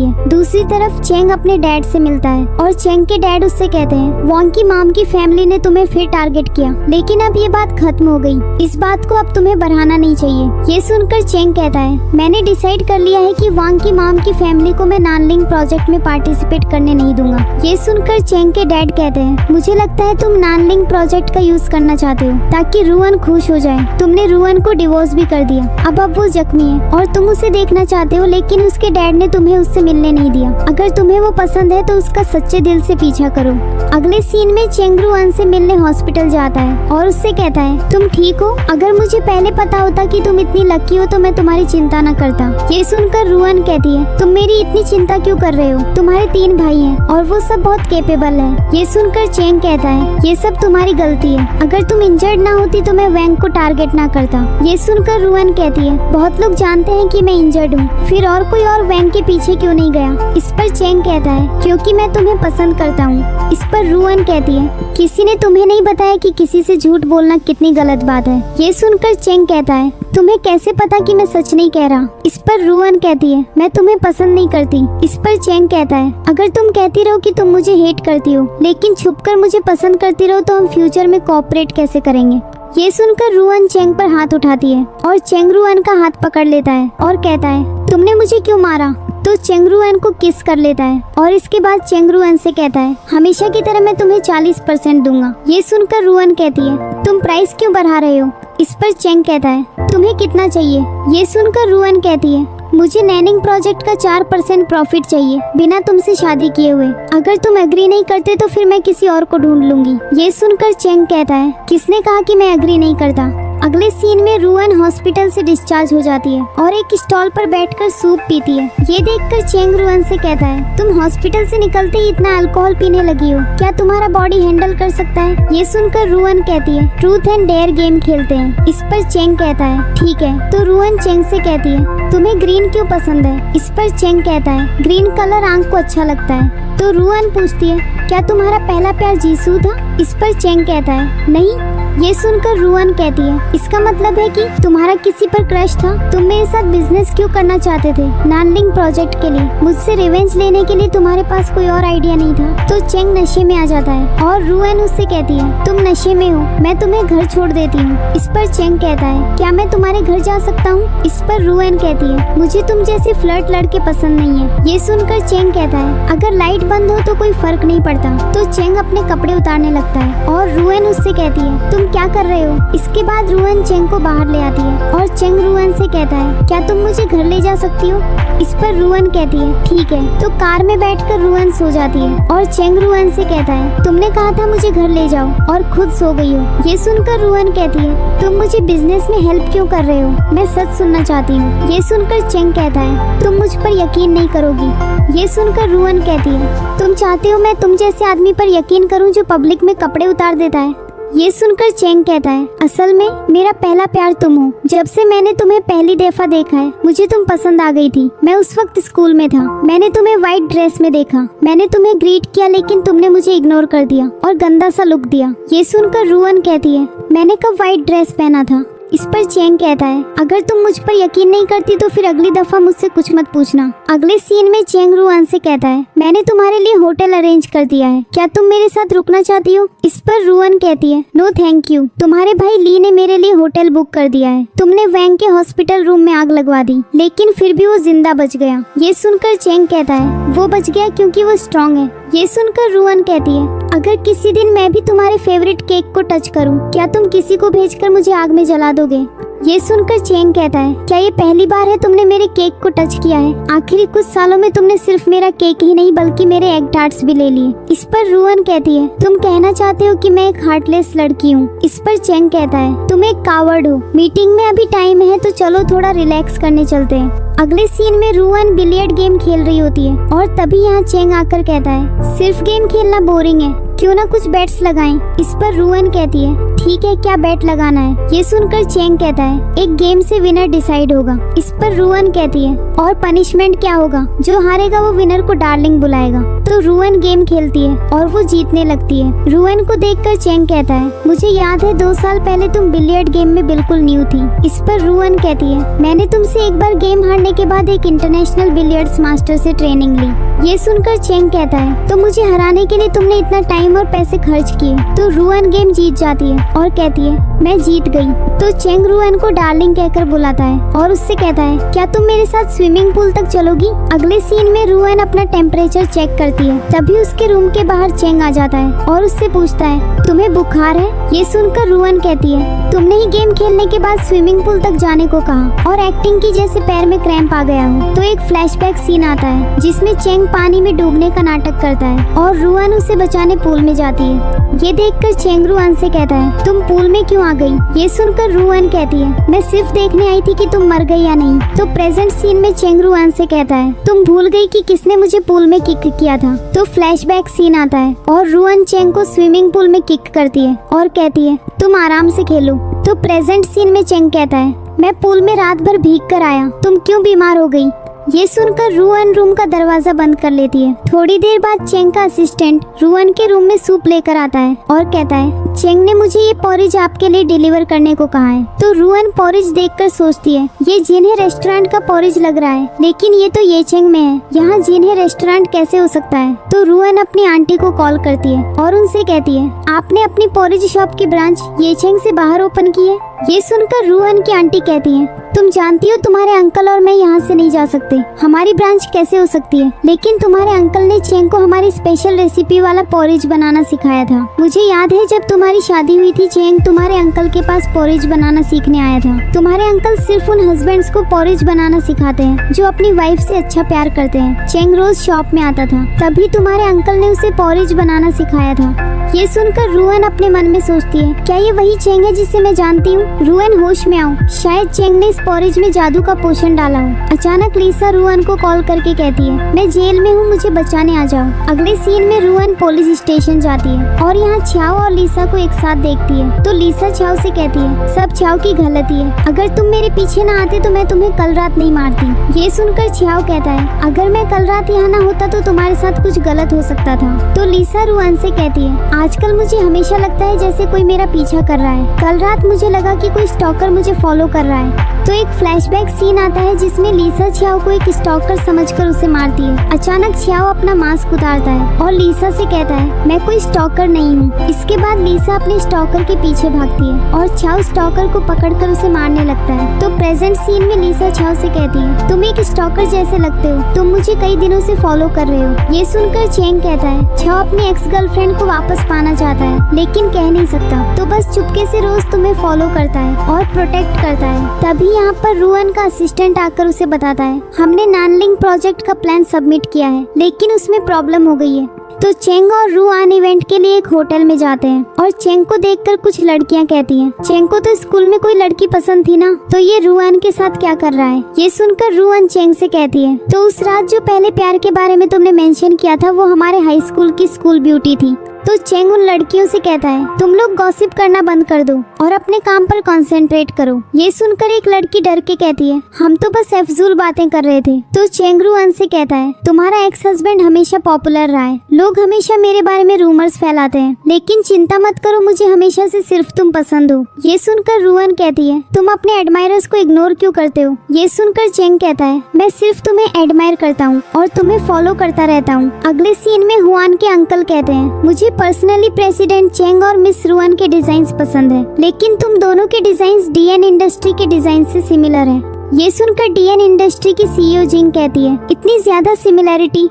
है। दूसरी तरफ चेंग अपने डैड से मिलता है और चेंग के डैड उससे कहते हैं वॉन्ग की माम की फैमिली ने तुम्हें फिर टारगेट किया, लेकिन अब ये बात खत्म हो गई, इस बात को अब तुम्हें बढ़ाना नहीं चाहिए। ये सुनकर चेंग कहता है मैंने डिसाइड कर लिया है कि वॉन्ग की माम की फैमिली को मैं नानलिंग प्रोजेक्ट में पार्टिसिपेट करने नहीं दूंगा। ये सुनकर चेंग के डैड कहते हैं मुझे लगता है तुम नानलिंग प्रोजेक्ट का यूज करना चाहते हो ताकि रुआन खुश हो जाए। तुमने रुआन को डिवोर्स भी कर दिया, अब वो जख्मी है और तुम उसे देखना चाहते हो, लेकिन उसके डैड ने तुम्हें उससे मिलने नहीं दिया। अगर तुम्हें वो पसंद है तो उसका सच्चे दिल से पीछा करो। अगले सीन में चेंग रुआन से मिलने हॉस्पिटल जाता है और उससे कहता है तुम ठीक हो? अगर मुझे पहले पता होता कि तुम इतनी लकी हो तो मैं तुम्हारी चिंता न करता। ये सुनकर रुआन कहती है तुम मेरी इतनी चिंता क्यों कर रहे हो, तुम्हारे 3 भाई हैं और वो सब बहुत केपेबल है। ये सुनकर चेंग कहता है ये सब तुम्हारी गलती है, अगर तुम इंजर्ड ना होती तो मैं वैंग को टारगेट ना करता। ये सुनकर रुआन कहती है बहुत लोग जानते हैं कि मैं इंजर्ड हूँ, फिर और कोई और वैंग के पीछे क्यों नहीं गया? इस पर चेंग कहता है क्योंकि मैं तुम्हें पसंद करता हूँ। इस पर रुआन कहती है किसी ने तुम्हें नहीं बताया कि किसी से झूठ बोलना कितनी गलत बात है। ये सुनकर चेंग कहता है तुम्हें कैसे पता कि मैं सच नहीं कह रहा? इस पर रुआन कहती है मैं तुम्हें पसंद नहीं करती। इस पर चेंग कहता है अगर तुम कहती रहो कि तुम मुझे हेट करती हो लेकिन छुपकर मुझे पसंद करती रहो तो हम फ्यूचर में कोऑपरेट कैसे करेंगे? ये सुनकर रुआन चेंग पर हाथ उठाती है और चेंग रुआन का हाथ पकड़ लेता है और कहता है तुमने मुझे क्यों मारा? तो चेंग रुआन को किस कर लेता है और इसके बाद चेंग रुआन से कहता है हमेशा की तरह मैं तुम्हें 40% दूंगा। ये सुनकर रुआन कहती है तुम प्राइस क्यों बढ़ा रहे हो? इस पर चेंग कहता है तुम्हें कितना चाहिए? ये सुनकर रुआन कहती है मुझे नैनिंग प्रोजेक्ट का 4% प्रॉफिट चाहिए बिना तुमसे शादी किए हुए। अगर तुम एग्री नहीं करते तो फिर मैं किसी और को ढूंढ लूंगी। ये सुनकर चेंग कहता है किसने कहा कि मैं एग्री नहीं करता? अगले सीन में रुआन हॉस्पिटल से डिस्चार्ज हो जाती है और एक स्टॉल पर बैठकर सूप पीती है। ये देखकर चेंग रुआन से कहता है तुम हॉस्पिटल से निकलते ही इतना अल्कोहल पीने लगी हो, क्या तुम्हारा बॉडी हैंडल कर सकता है? ये सुनकर रुआन कहती है ट्रूथ एंड डेयर गेम खेलते हैं। इस पर चेंग कहता है ठीक है। तो रुआन चेंग से कहती है तुम्हें ग्रीन क्यों पसंद है? इस पर चेंग कहता है ग्रीन कलर आंख को अच्छा लगता है। तो रुआन पूछती है क्या तुम्हारा पहला प्यार जीसू था? इस पर चेंग कहता है नहीं। ये सुनकर रुआन कहती है इसका मतलब है कि तुम्हारा किसी पर क्रश था? तुम मेरे साथ बिजनेस क्यों करना चाहते थे नानलिंग प्रोजेक्ट के लिए? मुझसे रिवेंज लेने के लिए तुम्हारे पास कोई और आइडिया नहीं था? तो चेंग नशे में आ जाता है और रुआन उससे कहती है तुम नशे में हो, मैं तुम्हें घर छोड़ देती हूँ। इस पर चेंग कहता है क्या मैं तुम्हारे घर जा सकता हूँ? इस पर रुआन कहती है मुझे तुम जैसे फ्लर्ट लड़के पसंद नहीं है। ये सुनकर चेंग कहता है अगर लाइट बंद हो तो कोई फर्क नहीं पड़ता। तो चेंग अपने कपड़े उतारने लगता है और रुआन उससे कहती है तुम क्या कर रहे हो? इसके बाद रुआन चेंग को बाहर ले आती है और चेंग रुआन से कहता है क्या तुम मुझे घर ले जा सकती हो? इस पर रुआन कहती है ठीक है। तो कार में बैठकर रुआन सो जाती है और चेंग रुआन से कहता है तुमने कहा था मुझे घर ले जाओ और खुद सो गई हो। ये सुनकर रुआन कहती है तुम मुझे बिजनेस में हेल्प क्यों कर रहे हो? मैं सच सुनना चाहती हूँ। ये सुनकर चेंग कहता है तुम मुझ पर यकीन नहीं करोगी। ये सुनकर रुआन कहती है तुम चाहते हो मैं तुम जैसे आदमी पर यकीन करूं जो पब्लिक में कपड़े उतार देता है? ये सुनकर चेंग कहता है असल में मेरा पहला प्यार तुम हो। जब से मैंने तुम्हें पहली दफा देखा है मुझे तुम पसंद आ गई थी। मैं उस वक्त स्कूल में था, मैंने तुम्हें व्हाइट ड्रेस में देखा, मैंने तुम्हें ग्रीट किया लेकिन तुमने मुझे इग्नोर कर दिया और गंदा सा लुक दिया। ये सुनकर रुआन कहती है मैंने कब व्हाइट ड्रेस पहना था? इस पर चेंग कहता है अगर तुम मुझ पर यकीन नहीं करती तो फिर अगली दफा मुझसे कुछ मत पूछना। अगले सीन में चेंग रुआन से कहता है मैंने तुम्हारे लिए होटल अरेंज कर दिया है, क्या तुम मेरे साथ रुकना चाहती हो? इस पर रुआन कहती है नो थैंक यू, तुम्हारे भाई ली ने मेरे लिए होटल बुक कर दिया है। तुमने वैंग के हॉस्पिटल रूम में आग लगवा दी लेकिन फिर भी वो जिंदा बच गया। ये सुनकर चेंग कहता है वो बच गया क्योंकि वो स्ट्रॉन्ग है। ये सुनकर रुआन कहती है अगर किसी दिन मैं भी तुम्हारे फेवरेट केक को टच करूं, क्या तुम किसी को भेजकर मुझे आग में जला दोगे? ये सुनकर चेंग कहता है, क्या ये पहली बार है तुमने मेरे केक को टच किया है? आखिरी कुछ सालों में तुमने सिर्फ मेरा केक ही नहीं बल्कि मेरे एग टार्ट्स भी ले लिए। इस पर रुअन कहती है, तुम कहना चाहते हो कि मैं एक हार्टलेस लड़की हूँ? इस पर चेंग कहता है, तुम एक कावर्ड हो। मीटिंग में अभी टाइम है तो चलो थोड़ा रिलैक्स करने चलते हैं। अगले सीन में रुअन बिलियर्ड गेम खेल रही होती है और तभी यहाँ चेंग आकर कहता है, सिर्फ गेम खेलना बोरिंग है, क्यों ना कुछ बेट्स लगाएं। इस पर रुअन कहती है, ठीक है, क्या बेट लगाना है? ये सुनकर चेंग कहता है, एक गेम से विनर डिसाइड होगा। इस पर रुअन कहती है, और पनिशमेंट क्या होगा? जो हारेगा वो विनर को डार्लिंग बुलाएगा। तो रुअन गेम खेलती है और वो जीतने लगती है। रुअन को देखकर चेंग कहता है, मुझे याद है 2 साल पहले तुम बिलियर्ड गेम में बिल्कुल न्यू थी। इस पर रुअन कहती है, मैंने तुमसे एक बार गेम हारने के बाद एक इंटरनेशनल बिलियर्ड्स मास्टर से ट्रेनिंग ली। ये सुनकर चेंग कहता है, तो मुझे हराने के लिए तुमने इतना टाइम और पैसे खर्च किए। तो रुअन गेम जीत जाती है और कहती है, मैं जीत गई। तो चेंग रुअन को डार्लिंग कहकर बुलाता है और उससे कहता है, क्या तुम मेरे साथ स्विमिंग पूल तक चलोगी? अगले सीन में रुअन अपना टेम्परेचर चेक करती है। तभी उसके रूम के बाहर चेंग आ जाता है और उससे पूछता है, तुम्हें बुखार है? ये सुनकर रुअन कहती है, तुमने ही गेम खेलने के बाद स्विमिंग पूल तक जाने को कहा और एक्टिंग की जैसे पैर में क्रैम्प आ गया हो। तो एक फ्लैशबैक सीन आता है जिसमें चेंग पानी में डूबने का नाटक करता है और रुअन उसे बचाने पूल में जाती है। ये देखकर चेंग रुअन से कहता है, तुम पूल में क्यों आ गई? ये सुनकर रुअन कहती है, मैं सिर्फ देखने आई थी कि तुम मर गई या नहीं। तो प्रेजेंट सीन में चेंग रुअन से कहता है, तुम भूल गई कि किसने मुझे पूल में किक किया था। तो फ्लैशबैक सीन आता है और रुअन चेंग को स्विमिंग पूल में किक करती है और कहती है, तुम आराम से खेलो। तो प्रेजेंट सीन में चेंग कहता है, मैं पूल में रात भर भीग कर आया, तुम क्यों बीमार हो गई? ये सुनकर रुअन रूम का दरवाजा बंद कर लेती है। थोड़ी देर बाद चेंग का असिस्टेंट रुअन के रूम में सूप लेकर आता है और कहता है, चेंग ने मुझे ये पॉरिज आपके लिए डिलीवर करने को कहा है। तो रुअन पॉरिज देखकर सोचती है, ये जिन्हें रेस्टोरेंट का पॉरिज लग रहा है, लेकिन ये तो ये चेंग में है, यहाँ जिन्हें रेस्टोरेंट कैसे हो सकता है? तो रुअन अपनी आंटी को कॉल करती है और उनसे कहती है, आपने अपनी पॉरिज शॉप की ब्रांच ये चेंग से बाहर ओपन की है? ये सुनकर रुअन की आंटी कहती है, तुम जानती हो तुम्हारे अंकल और मैं यहाँ से नहीं जा सकते, हमारी ब्रांच कैसे हो सकती है? लेकिन तुम्हारे अंकल ने चेंग को हमारी स्पेशल रेसिपी वाला पॉरिज बनाना सिखाया था। मुझे याद है जब तुम्हारी शादी हुई थी, चेंग तुम्हारे अंकल के पास पॉरिज बनाना सीखने आया था। तुम्हारे अंकल सिर्फ उन हस्बैंड्स को पॉरिज बनाना सिखाते हैं जो अपनी वाइफ से अच्छा प्यार करते हैं। चेंग रोज शॉप में आता था, तभी तुम्हारे अंकल ने उसे पॉरिज बनाना सिखाया था। ये सुनकर रुअन अपने मन में सोचती है, क्या ये वही चेंग है जिसे मैं जानती हूँ? रुअन होश में आओ, शायद चेंग ने इस पॉरिज में जादू का पोषण डाला हो। अचानक लीसा रुअन को कॉल करके कहती है, मैं जेल में हूँ, मुझे बचाने आ जाओ। अगले सीन में रुअन पुलिस स्टेशन जाती है और यहाँ छाओ और लीसा को एक साथ देखती है। तो लीसा छाओ से कहती है, सब छाओ की गलती है, अगर तुम मेरे पीछे ना आते तो मैं तुम्हें कल रात नहीं मारती। ये सुनकर छाओ कहता है, अगर मैं कल रात यहाँ ना होता तो तुम्हारे साथ कुछ गलत हो सकता था। तो लीसा रुअन से कहती है, आजकल मुझे हमेशा लगता है जैसे कोई मेरा पीछा कर रहा है। कल रात मुझे लगा कि कोई स्टॉकर मुझे फॉलो कर रहा है। तो एक फ्लैशबैक सीन आता है जिसमें लीसा छियाओ को एक स्टॉकर समझकर उसे मारती है। अचानक छियाओ अपना मास्क उतारता है और लीसा से कहता है, मैं कोई स्टॉकर नहीं हूँ। इसके बाद लीसा अपने स्टॉकर के पीछे भागती है और छियाओ स्टॉकर को पकड़कर उसे मारने लगता है। तो प्रेजेंट सीन में लीसा छियाओ से कहती है, तुम एक स्टॉकर जैसे लगते हो, तुम मुझे कई दिनों से फॉलो कर रहे हो। ये सुनकर चेंग कहता है, छियाओ अपनी एक्स गर्लफ्रेंड को वापस पाना चाहता है लेकिन कह नहीं सकता, तो बस चुपके से रोज तुम्हें फॉलो करता है और प्रोटेक्ट करता है। तभी यहाँ पर रुअन का असिस्टेंट आकर उसे बताता है, हमने नानलिंग प्रोजेक्ट का प्लान सबमिट किया है लेकिन उसमें प्रॉब्लम हो गई है। तो चेंग और रुआन इवेंट के लिए एक होटल में जाते हैं और चेंग को देखकर कुछ लड़कियां कहती हैं, चेंग को तो स्कूल में कोई लड़की पसंद थी ना, तो ये रुआन के साथ क्या कर रहा है। ये सुनकर रुआन चेंग से कहती है, तो उस रात जो पहले प्यार के बारे में तुमने मेंशन किया था वो हमारे हाई स्कूल की स्कूल ब्यूटी थी। तो चेंग उन लड़कियों से कहता है, तुम लोग गॉसिप करना बंद कर दो और अपने काम पर कंसंट्रेट करो। ये सुनकर एक लड़की डर के कहती है, हम तो बस एफजूल बातें कर रहे थे। तो चेंग रुआन से कहता है, तुम्हारा एक्स हस्बैंड हमेशा पॉपुलर रहा है, लोग हमेशा मेरे बारे में रूमर्स फैलाते हैं, लेकिन चिंता मत करो, मुझे हमेशा से सिर्फ तुम पसंद हो। ये सुनकर रुआन कहती है, तुम अपने एडमायरर्स को इग्नोर क्यों करते हो। ये सुनकर चेंग कहता है, मैं सिर्फ तुम्हें एडमायर करता हूँ और तुम्हें फॉलो करता रहता हूँ। अगले सीन में हुआन के अंकल कहते हैं, मुझे पर्सनली प्रेसिडेंट चेंग और मिस रुआन के डिजाइन्स पसंद है, लेकिन तुम दोनों के डिजाइन्स डीएन इंडस्ट्री के डिजाइन से सिमिलर हैं। ये सुनकर डीएन इंडस्ट्री की सीईओ जिंग कहती है, इतनी ज्यादा सिमिलैरिटी।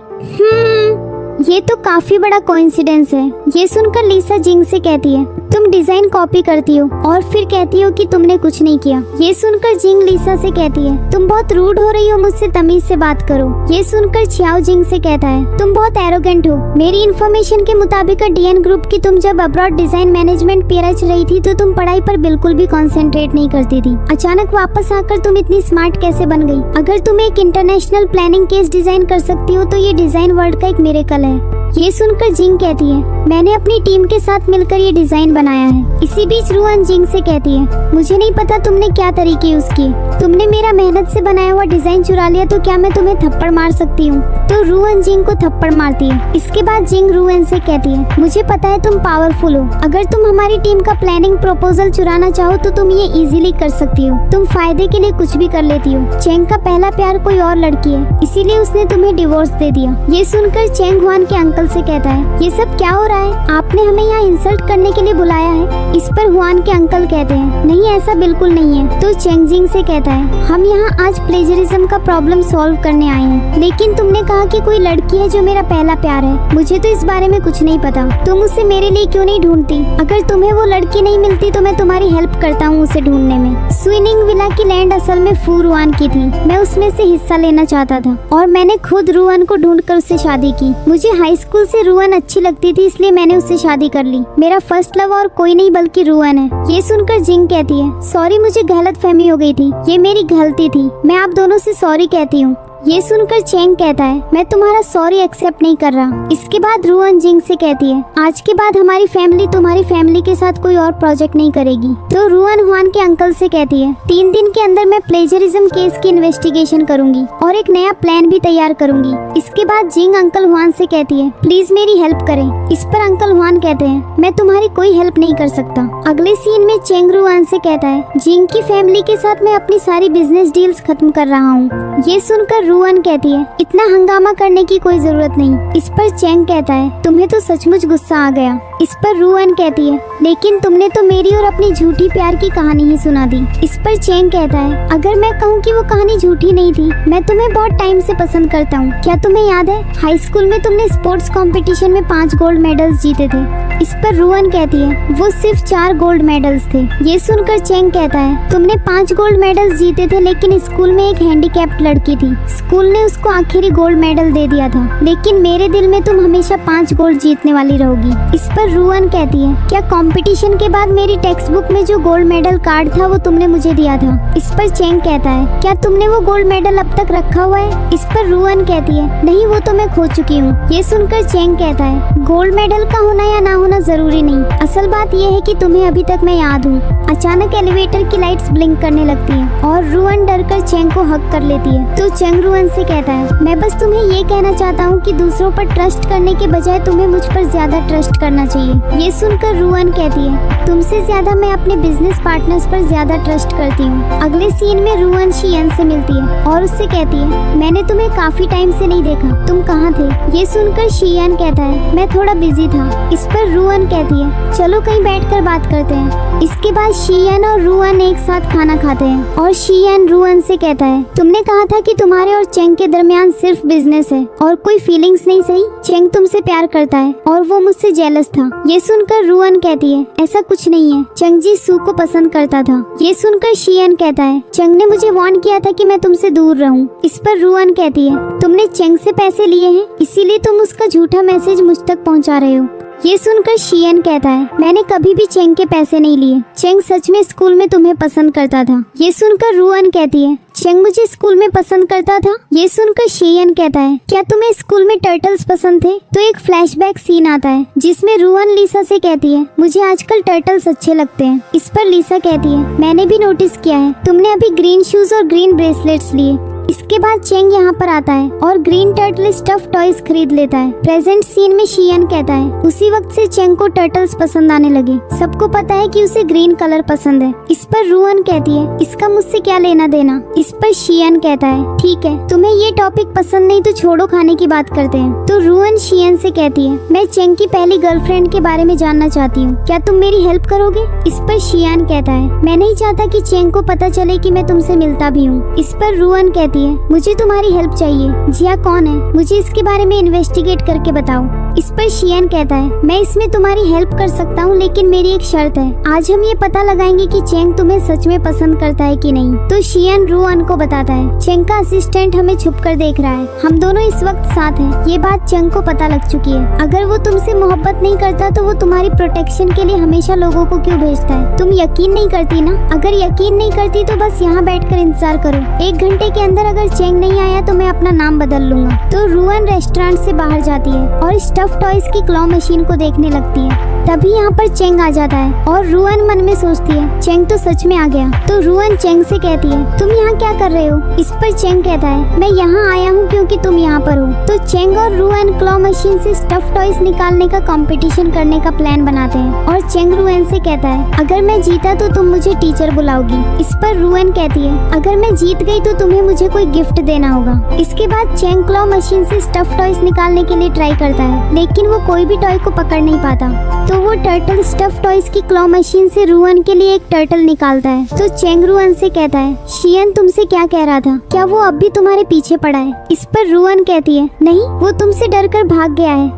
ये तो काफी बड़ा कोइंसिडेंस है। ये सुनकर लिसा जिंग से कहती है, तुम डिजाइन कॉपी करती हो और फिर कहती हो कि तुमने कुछ नहीं किया। ये सुनकर जिंग लिसा से कहती है, तुम बहुत रूड हो रही हो, मुझसे तमीज से बात करो। ये सुनकर छियाओ जिंग से कहता है, तुम बहुत एरोगेंट हो। मेरी इन्फॉर्मेशन के मुताबिक डीएन ग्रुप की तुम जब अब्रॉड डिजाइन मैनेजमेंट पीएच रही थी तो तुम पढ़ाई पर बिल्कुल भी कंसंट्रेट नहीं करती थी। अचानक वापस आकर तुम इतनी स्मार्ट कैसे बन गई? अगर तुम एक इंटरनेशनल प्लानिंग केस डिजाइन कर सकती हो तो ये डिजाइन वर्ल्ड का एक मिरेकल है। ये सुनकर जिंग कहती है, मैंने अपनी टीम के साथ मिलकर ये डिजाइन बनाया है। इसी बीच रुआन जिंग से कहती है, मुझे नहीं पता तुमने क्या तरीके यूज किए। तुमने मेरा मेहनत से बनाया हुआ डिजाइन चुरा लिया तो क्या मैं तुम्हें थप्पड़ मार सकती हूँ? तो रुआन जिंग को थप्पड़ मारती है। इसके बाद जिंग रुआन से कहती है, मुझे पता है तुम पावरफुल हो। अगर तुम हमारी टीम का प्लानिंग प्रपोजल चुराना चाहो तो तुम ये इजीली कर सकती हो। तुम फायदे के लिए कुछ भी कर लेती हो। चेंग का पहला प्यार कोई और लड़की है, इसीलिए उसने तुम्हें डिवोर्स दे दिया। ये सुनकर चेंग हुआन के अंकल से कहता है, ये सब क्या हो रहा है? आपने हमें यहाँ इंसल्ट करने के लिए बुलाया है? इस पर हुआन के अंकल कहते हैं, नहीं ऐसा बिल्कुल नहीं है। तो चेंग जिंग से कहता है, हम यहाँ आज प्लेजरिज्म का प्रॉब्लम सॉल्व करने आए हैं, लेकिन तुमने कहा कि कोई लड़की है जो मेरा पहला प्यार है। मुझे तो इस बारे में कुछ नहीं पता। तुम उसे मेरे लिए क्यों नहीं ढूंढती? अगर तुम्हें वो लड़की नहीं मिलती तो मैं तुम्हारी हेल्प करता हूँ उसे ढूंढने में। स्विनिंग विला की लैंड असल में फू रुआन की थी। मैं उसमें से हिस्सा लेना चाहता था और मैंने खुद रुआन को ढूंढकर उससे शादी की। मुझे हाई स्कूल से रुआन अच्छी लगती थी, इसलिए मैंने उससे शादी कर ली। मेरा फर्स्ट लव और कोई नहीं बल्कि रुआन है। ये सुनकर जिंग कहती है, सॉरी मुझे गलतफहमी हो गई थी, ये मेरी गलती थी। मैं आप दोनों से सॉरी कहती हूँ। ये सुनकर चेंग कहता है, मैं तुम्हारा सॉरी एक्सेप्ट नहीं कर रहा। इसके बाद रुआन जिंग से कहती है, आज के बाद हमारी फैमिली तुम्हारी फैमिली के साथ कोई और प्रोजेक्ट नहीं करेगी। तो रुआन हुआन के अंकल से कहती है, 3 दिन के अंदर मैं प्लेजरिज्म केस की इन्वेस्टिगेशन करूंगी और एक नया प्लान भी तैयार करूंगी। इसके बाद जिंग अंकल हुआन से कहती है, प्लीज मेरी हेल्प करें। इस पर अंकल हुआन कहते हैं, मैं तुम्हारी कोई हेल्प नहीं कर सकता। अगले सीन में चेंग रुआन से कहता है, जिंग की फैमिली के साथ मैं अपनी सारी बिजनेस डील्स खत्म कर रहा हूँ। ये सुनकर रुआन कहती है, इतना हंगामा करने की कोई जरूरत नहीं। इस पर चेंग कहता है, तुम्हें तो सचमुच गुस्सा आ गया। इस पर रुआन कहती है, लेकिन तुमने तो मेरी और अपनी झूठी प्यार की कहानी ही सुना दी। इस पर चेंग कहता है, अगर मैं कहूँ कि वो कहानी झूठी नहीं थी, मैं तुम्हें बहुत टाइम से पसंद करता हूँ। क्या तुम्हें याद है हाई स्कूल में तुमने स्पोर्ट्स कंपटीशन में 5 गोल्ड मेडल्स जीते थे? इस पर रुआन कहती है, वो सिर्फ 4 गोल्ड मेडल्स थे। ये सुनकर चेंग कहता है, तुमने 5 गोल्ड मेडल्स जीते थे, लेकिन स्कूल में एक हैंडीकैप्ड लड़की थी। स्कूल ने उसको आखिरी गोल्ड मेडल दे दिया था, लेकिन मेरे दिल में तुम हमेशा 5 गोल्ड जीतने वाली रहोगी। इस पर रुआन कहती है, क्या कंपटीशन के बाद मेरी टेक्स्ट बुक में जो गोल्ड मेडल कार्ड था वो तुमने मुझे दिया था? इस पर चेंग कहता है, क्या तुमने वो गोल्ड मेडल अब तक रखा हुआ है? इस पर रुआन कहती है, नहीं वो तो मैं खो चुकी हूँ। ये सुनकर चेंग कहता है, गोल्ड मेडल का होना या ना होना जरूरी नहीं, असल बात यह है कि तुम्हें अभी तक मैं याद हूँ। अचानक एलिवेटर की लाइट्स ब्लिंक करने लगती है और रुआन डरकर चेंग को हक कर लेती है। तो चेंग रुआन से कहता है, मैं बस तुम्हें ये कहना चाहता हूँ कि दूसरों पर ट्रस्ट करने के बजाय तुम्हें मुझ पर ज्यादा ट्रस्ट करना चाहिए। ये सुनकर रुआन कहती है, तुमसे ज्यादा मैं अपने बिजनेस पार्टनर्स पर ज्यादा ट्रस्ट करती हूँ। अगले सीन में रुआन शियन से मिलती है और उससे कहती है, मैंने तुम्हें काफी टाइम से नहीं देखा, तुम कहाँ थे? ये सुनकर शियन कहता है, मैं थोड़ा बिजी था। इस पर रुआन कहती है, चलो कहीं बैठकर बात करते हैं। इसके बाद शियन और रुआन एक साथ खाना खाते हैं और शियन रुआन से कहता है, तुमने कहा था कि तुम्हारे और चेंग के दरमियान सिर्फ बिजनेस है और कोई फीलिंग्स नहीं, सही? चेंग तुमसे प्यार करता है और वो मुझसे जेलस था। ये सुनकर रुआन कहती है, ऐसा कुछ नहीं है, चेंग जी सू को पसंद करता था। ये सुनकर शियन कहता है, चेंग ने मुझे वार्न किया था कि मैं तुमसे दूर रहूं। इस पर रुआन कहती है, तुमने चेंग से पैसे लिए हैं, इसीलिए तुम उसका झूठा मैसेज मुझ तक पहुंचा रहे हो। ये सुनकर शियन कहता है, मैंने कभी भी चेंग के पैसे नहीं लिए। चेंग सच में स्कूल में तुम्हें पसंद करता था। ये सुनकर रुआन कहती है, चेंग मुझे स्कूल में पसंद करता था। ये सुनकर शियन कहता है, क्या तुम्हें स्कूल में टर्टल्स पसंद थे? तो एक फ्लैशबैक सीन आता है जिसमें रुआन लिसा से कहती है, मुझे आजकल टर्टल्स अच्छे लगते हैं। इस पर लिसा कहती है, मैंने भी नोटिस किया है, तुमने अभी ग्रीन शूज और ग्रीन ब्रेसलेट्स लिए। इसके बाद चेंग यहाँ पर आता है और ग्रीन टर्टल स्टफ टॉयज खरीद लेता है। प्रेजेंट सीन में शियन कहता है, उसी वक्त से चेंग को टर्टल्स पसंद आने लगे। सबको पता है कि उसे ग्रीन कलर पसंद है। इस पर रुआन कहती है, इसका मुझसे क्या लेना देना? इस पर शियन कहता है, ठीक है, तुम्हें ये टॉपिक पसंद नहीं तो छोड़ो, खाने की बात करते हैं। तो रुआन शियन से कहती है, मैं चेंग की पहली गर्लफ्रेंड के बारे में जानना चाहती हूँ, क्या तुम मेरी हेल्प करोगे? इस पर शियन कहता है, मैं नहीं चाहता कि चेंग को पता चले कि मैं तुमसे मिलता भी हूँ। इस पर रुआन कहती कहती है मुझे तुम्हारी हेल्प चाहिए। जिया कौन है, मुझे इसके बारे में इन्वेस्टिगेट करके बताओ। इस पर शियन कहता है मैं इसमें तुम्हारी हेल्प कर सकता हूँ, लेकिन मेरी एक शर्त है। आज हम ये पता लगाएंगे कि चेंग तुम्हें सच में पसंद करता है कि नहीं। तो शियन रुआन को बताता है चेंग का असिस्टेंट हमें छुपकर देख रहा है, हम दोनों इस वक्त साथ हैं। ये बात चेंग को पता लग चुकी है। अगर वो तुमसे मोहब्बत नहीं करता तो वो तुम्हारी प्रोटेक्शन के लिए हमेशा लोगों को क्यों भेजता है? तुम यकीन नहीं करती ना? अगर यकीन नहीं करती तो बस यहाँ बैठकर इंतजार करो। 1 घंटे के अंदर अगर चेंग नहीं आया तो मैं अपना नाम बदल लूंगा। तो रुआन रेस्टोरेंट से बाहर जाती है और स्टफ टॉयज की क्लॉ मशीन को देखने लगती है। तभी यहाँ पर चेंग आ जाता है और रुआन मन में सोचती है चेंग तो सच में आ गया। तो रुआन चेंग से कहती है तुम यहाँ क्या कर रहे हो? इस पर चेंग कहता है मैं यहाँ आया हूँ क्योंकि तुम यहाँ पर हो। तो चेंग और रुआन क्लॉ मशीन से स्टफ टॉयज निकालने का कंपटीशन करने का प्लान बनाते हैं और चेंग रुआन से कहता है अगर मैं जीता तो तुम मुझे टीचर बुलाओगी। इस पर रुआन कहती है अगर मैं जीत गई तो तुम्हें मुझे कोई गिफ्ट देना होगा। इसके बाद चेंग क्लॉ मशीन से स्टफ टॉयज निकालने के लिए ट्राई करता है, लेकिन वो कोई भी टॉय को पकड़ नहीं पाता। तो वो टर्टल स्टफ टॉयज की क्लॉ मशीन से रुआन के लिए एक टर्टल निकालता है। तो चेंग रुआन से कहता है शियन तुमसे क्या कह रहा था, क्या वो अब भी तुम्हारे पीछे पड़ा है? इस पर रुआन कहती है नहीं, वो तुमसे डरकर भाग गया है।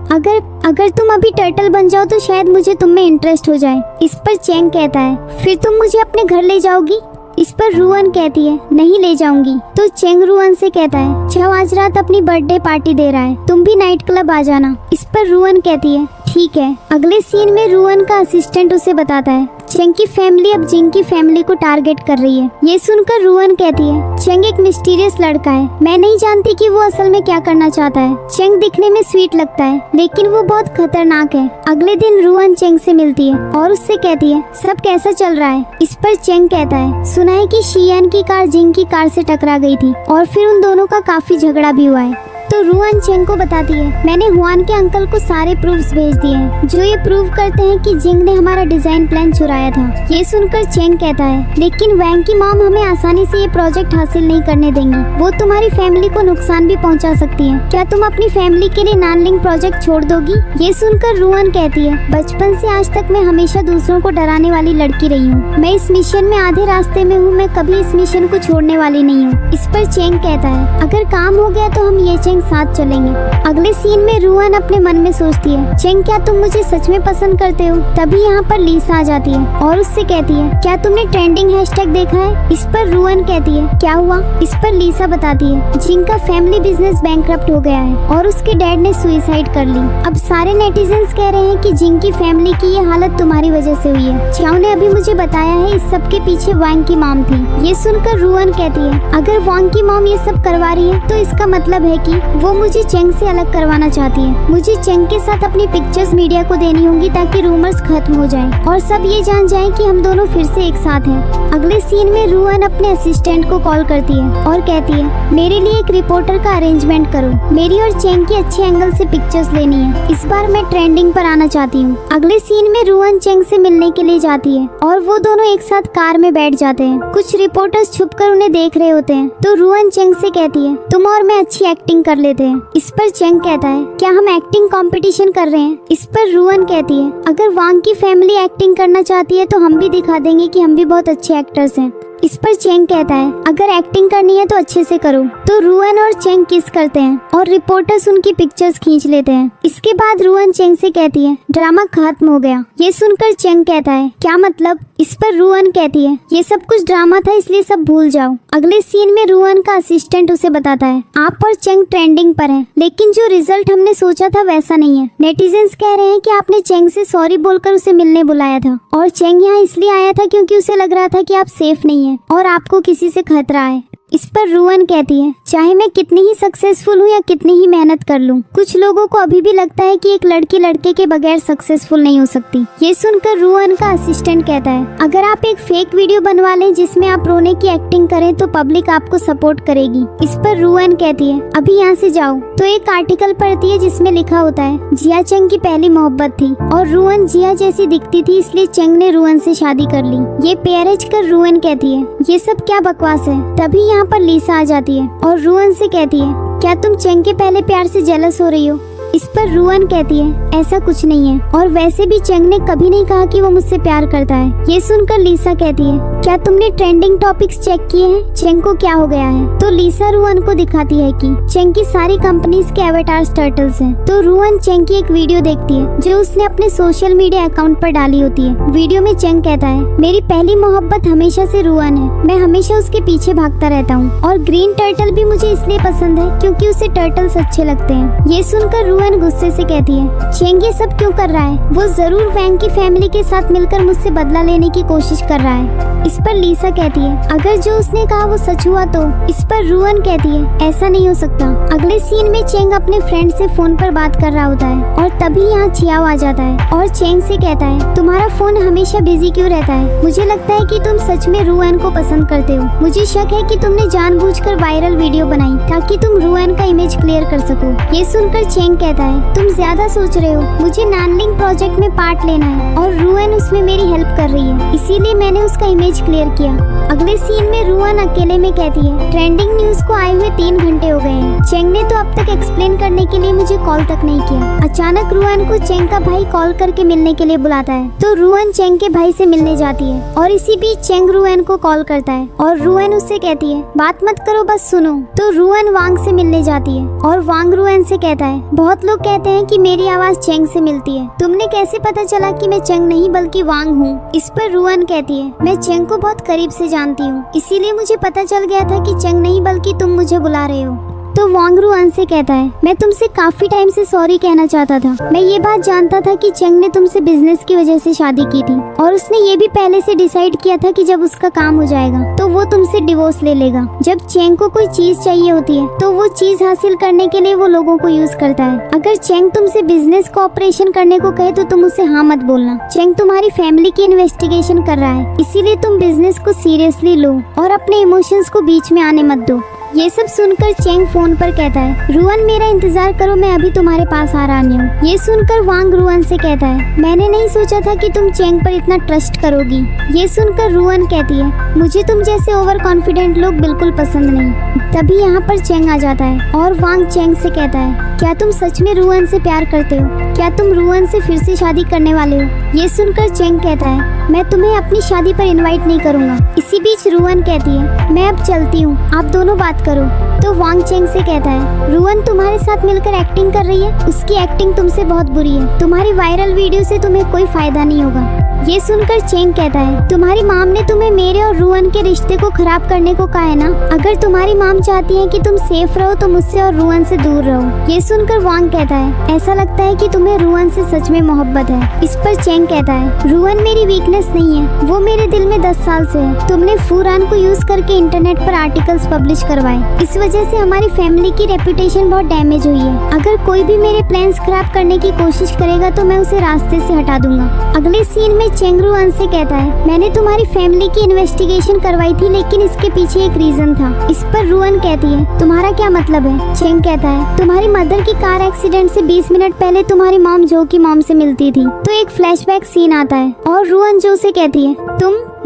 अगर तुम अभी टर्टल बन जाओ तो शायद मुझे तुम में इंटरेस्ट हो जाए। इस पर चेंग कहता है फिर तुम मुझे अपने घर ले जाओगी? इस पर रुआन कहती है नहीं ले जाऊंगी। तो चेंग रुआन से कहता है चाओ आज रात अपनी बर्थडे पार्टी दे रहा है, तुम भी नाइट क्लब आ जाना। इस पर रुआन कहती है ठीक है। अगले सीन में रुआन का असिस्टेंट उसे बताता है चेंग की फैमिली अब जिंग की फैमिली को टारगेट कर रही है। ये सुनकर रुआन कहती है चेंग एक मिस्टीरियस लड़का है, मैं नहीं जानती कि वो असल में क्या करना चाहता है। चेंग दिखने में स्वीट लगता है लेकिन वो बहुत खतरनाक है। अगले दिन रुआन चेंग से मिलती है और उससे कहती है सब कैसा चल रहा है? इस पर चेंग कहता है सुना है कि शियान की कार जिंग की कार से टकरा गई थी और फिर उन दोनों का काफी झगड़ा भी हुआ है। तो रुआन चेंग को बताती है मैंने हुआन के अंकल को सारे प्रूफ्स भेज दिए हैं जो ये प्रूव करते हैं कि जिंग ने हमारा डिजाइन प्लान चुराया था। ये सुनकर चेंग कहता है लेकिन वैंग की मॉम हमें आसानी से ये प्रोजेक्ट हासिल नहीं करने देंगी, वो तुम्हारी फैमिली को नुकसान भी पहुंचा सकती है। क्या तुम अपनी फैमिली के लिए नानलिंग प्रोजेक्ट छोड़ दोगी? ये सुनकर रुआन कहती है बचपन से आज तक मैं हमेशा दूसरों को डराने वाली लड़की रही हूँ, मैं इस मिशन में आधे रास्ते में हूँ, मैं कभी इस मिशन को छोड़ने वाली नहीं हूँ। इस पर चेंग कहता है अगर काम हो गया तो हम ये चेंग साथ चलेंगे। अगले सीन में रुआन अपने मन में सोचती है चेंग क्या तुम मुझे सच में पसंद करते हो? तभी यहाँ पर लीसा आ जाती है और उससे कहती है क्या तुमने ट्रेंडिंग हैशटैग देखा है? इस पर रुआन कहती है क्या हुआ? इस पर लीसा बताती है जिंग का फैमिली बिजनेस बैंकरप्ट हो गया है और उसके डैड ने सुसाइड कर ली। अब सारे नेटिजन्स कह रहे हैं कि जिंग की फैमिली की ये हालत तुम्हारी वजह से हुई है। चाओ ने अभी मुझे बताया है इस सब के पीछे वांग की मॉम थी। ये सुनकर रुआन कहती है अगर वांग की मॉम ये सब करवा रही है तो इसका मतलब है कि वो मुझे चेंग से अलग करवाना चाहती है। मुझे चेंग के साथ अपनी पिक्चर्स मीडिया को देनी होंगी ताकि रूमर्स खत्म हो जाएं और सब ये जान जाएं कि हम दोनों फिर से एक साथ हैं। अगले सीन में रुआन अपने असिस्टेंट को कॉल करती है और कहती है मेरे लिए एक रिपोर्टर का अरेंजमेंट करो, मेरी और चेंग की अच्छे एंगल से पिक्चर्स लेनी है, इस बार मैं ट्रेंडिंग पर आना चाहती हूँ। अगले सीन में रुआन चेंग से मिलने के लिए जाती है और वो दोनों एक साथ कार में बैठ जाते हैं। कुछ रिपोर्टर्स छुपकर उन्हें देख रहे होते हैं तो रुआन चेंग से कहती है तुम और मैं अच्छी एक्टिंग कर लेते हैं। इस पर चेंग कहता है क्या हम एक्टिंग कंपटीशन कर रहे हैं? इस पर रुआन कहती है अगर वांग की फैमिली एक्टिंग करना चाहती है तो हम भी दिखा देंगे कि हम भी बहुत अच्छे एक्टर्स हैं। इस पर चेंग कहता है अगर एक्टिंग करनी है तो अच्छे से करो। तो रुआन और चेंग किस करते हैं और रिपोर्टर्स उनकी पिक्चर्स खींच लेते हैं। इसके बाद रुआन चेंग से कहती है ड्रामा खत्म हो गया। ये सुनकर चेंग कहता है क्या मतलब? इस पर रुआन कहती है ये सब कुछ ड्रामा था इसलिए सब भूल जाओ। अगले सीन में रुआन का असिस्टेंट उसे बताता है आप और चेंग ट्रेंडिंग पर हैं, लेकिन जो रिजल्ट हमने सोचा था वैसा नहीं है। नेटिजन्स कह रहे हैं कि आपने चेंग से सॉरी बोलकर उसे मिलने बुलाया था और चेंग यहाँ इसलिए आया था क्योंकि उसे लग रहा था कि आप सेफ नहीं है और आपको किसी से खतरा है। इस पर रुआन कहती है चाहे मैं कितनी ही सक्सेसफुल हूँ या कितनी ही मेहनत कर लूँ, कुछ लोगों को अभी भी लगता है कि एक लड़की लड़के के बगैर सक्सेसफुल नहीं हो सकती। ये सुनकर रुआन का असिस्टेंट कहता है अगर आप एक फेक वीडियो बनवा लें जिसमें आप रोने की एक्टिंग करें तो पब्लिक आपको सपोर्ट करेगी। इस पर रुआन कहती है अभी यहाँ से जाओ। तो एक आर्टिकल पढ़ती है जिसमें लिखा होता है जिया चेंग की पहली मोहब्बत थी और रुआन जिया जैसी दिखती थी इसलिए चेंग ने रुआन से शादी कर ली। ये पेरेज कर रुआन कहती है ये सब क्या बकवास है। तभी यहाँ पर लीसा आ जाती है और रुआन से कहती है क्या तुम चेंग के पहले प्यार से जेलस हो रही हो? इस पर रुआन कहती है ऐसा कुछ नहीं है और वैसे भी चेंग ने कभी नहीं कहा कि वो मुझसे प्यार करता है। ये सुनकर लीसा कहती है क्या तुमने ट्रेंडिंग टॉपिक्स चेक किए हैं? चेंग को क्या हो गया है? तो लीसा रुआन को दिखाती है कि चेंग की सारी कंपनीज के एवेटार्स टर्टल्स हैं। तो रुआन चेंग की एक वीडियो देखती है जो उसने अपने सोशल मीडिया अकाउंट पर डाली होती है। वीडियो में चेंग कहता है, मेरी पहली मोहब्बत हमेशा से रुआन है, मैं हमेशा उसके पीछे भागता रहता हूँ और ग्रीन टर्टल भी मुझे इसलिए पसंद है क्योंकि उसे टर्टल्स अच्छे लगते हैं। ये सुनकर रुआन गुस्से से कहती है, चेंग ये सब क्यों कर रहा है? वो जरूर वैंग की फैमिली के साथ मिलकर मुझसे बदला लेने की कोशिश कर रहा है। इस पर लीसा कहती है, अगर जो उसने कहा वो सच हुआ तो? इस पर रुआन कहती है, ऐसा नहीं हो सकता। अगले सीन में चेंग अपने फ्रेंड से फोन पर बात कर रहा होता है और तभी यहाँ चियाओ आ जाता है और चेंग से कहता है, तुम्हारा फोन हमेशा बिजी क्यों रहता है? मुझे लगता है कि तुम सच में रुआन को पसंद करते हो। मुझे शक है कि तुमने जानबूझकर वायरल वीडियो बनाई ताकि तुम रुआन का इमेज क्लियर कर सको। ये सुनकर चेंग कहता है, तुम ज्यादा सोच रहे हो, मुझे नानलिंग प्रोजेक्ट में पार्ट लेना है और रुआन उसमें मेरी हेल्प कर रही है, इसीलिए मैंने उसका इमेज क्लियर किया। अगले सीन में रुआन अकेले में कहती है, ट्रेंडिंग न्यूज को आए हुए 3 घंटे हो गए हैं, चेंग ने तो अब तक एक्सप्लेन करने के लिए मुझे कॉल तक नहीं किया। अचानक रुआन को चेंग का भाई कॉल करके मिलने के लिए बुलाता है तो रुआन चेंग के भाई से मिलने जाती है और इसी बीच चेंग रुआन को कॉल करता है और रुआन उससे कहती है, बात मत करो बस सुनो। तो रुआन वांग से मिलने जाती है और वांग रुआन से कहता है, बहुत लोग कहते हैं कि मेरी आवाज चेंग से मिलती है, तुमने कैसे पता चला कि मैं चेंग नहीं बल्कि वांग हूँ? इस पर रुआन कहती है, मैं चेंग को बहुत करीब से जानती हूँ, इसीलिए मुझे पता चल गया था कि चेंग नहीं बल्कि तुम मुझे बुला रहे हो। तो वांग रुआन से कहता है, मैं तुमसे काफी टाइम से सॉरी कहना चाहता था। मैं ये बात जानता था कि चेंग ने तुमसे बिजनेस की वजह से शादी की थी और उसने ये भी पहले से डिसाइड किया था कि जब उसका काम हो जाएगा तो वो तुमसे डिवोर्स ले लेगा। जब चेंग को कोई चीज चाहिए होती है तो वो चीज हासिल करने के लिए वो लोगों को यूज करता है। अगर चेंग तुमसे बिजनेस कोऑपरेशन करने को कहे तो तुम उसे हाँ मत बोलना। चेंग तुम्हारी फैमिली की इन्वेस्टिगेशन कर रहा है, इसीलिए तुम बिजनेस को सीरियसली लो और अपने इमोशंस को बीच में आने मत दो। ये सब सुनकर चेंग फोन पर कहता है, रुआन मेरा इंतजार करो, मैं अभी तुम्हारे पास आ रहा हूँ। ये सुनकर वांग रुआन से कहता है, मैंने नहीं सोचा था कि तुम चेंग पर इतना ट्रस्ट करोगी। ये सुनकर रुआन कहती है, मुझे तुम जैसे ओवर कॉन्फिडेंट लोग बिल्कुल पसंद नहीं। तभी यहाँ पर चेंग आ जाता है और वांग चेंग से कहता है, क्या तुम सच में रुआन से प्यार करते हो? क्या तुम रुआन से फिर से शादी करने वाले हो? ये सुनकर चेंग कहता है, मैं तुम्हें अपनी शादी पर इनवाइट नहीं करूँगा। इसी बीच रुआन कहती है, मैं अब चलती हूँ, आप दोनों बात करो। तो वांग चेंग से कहता है, रुआन तुम्हारे साथ मिलकर एक्टिंग कर रही है, उसकी एक्टिंग तुमसे बहुत बुरी है, तुम्हारी वायरल वीडियो से तुम्हें कोई फायदा नहीं होगा। ये सुनकर चेंग कहता है, तुम्हारी माम ने तुम्हें मेरे और रुआन के रिश्ते को खराब करने को कहा है ना? अगर तुम्हारी माम चाहती है कि तुम सेफ रहो तो मुझसे और रुआन से दूर रहो। ये सुनकर वांग कहता है, ऐसा लगता है कि तुम्हें रुआन से सच में मोहब्बत है। इस पर चेंग कहता है, रुआन मेरी वीकनेस नहीं है, वो मेरे दिल में 10 साल से है। तुमने फूरान को यूज करके इंटरनेट पर आर्टिकल्स पब्लिश करवाए, इस वजह से हमारी फैमिली की रेपुटेशन बहुत डैमेज हुई है। अगर कोई भी मेरे प्लान्स खराब करने की कोशिश करेगा तो मैं उसे रास्ते से हटा दूंगा। अगले सीन में चेंग रुआन से कहता है, मैंने तुम्हारी फैमिली की इन्वेस्टिगेशन करवाई थी लेकिन इसके पीछे एक रीजन था। इस पर रुआन कहती है, तुम्हारा क्या मतलब है? चेंग कहता है, तुम्हारी मदर की कार एक्सीडेंट से 20 मिनट पहले तुम्हारी मॉम जो की मॉम से मिलती थी। तो एक फ्लैशबैक सीन आता है और रुआन जो से कहती है,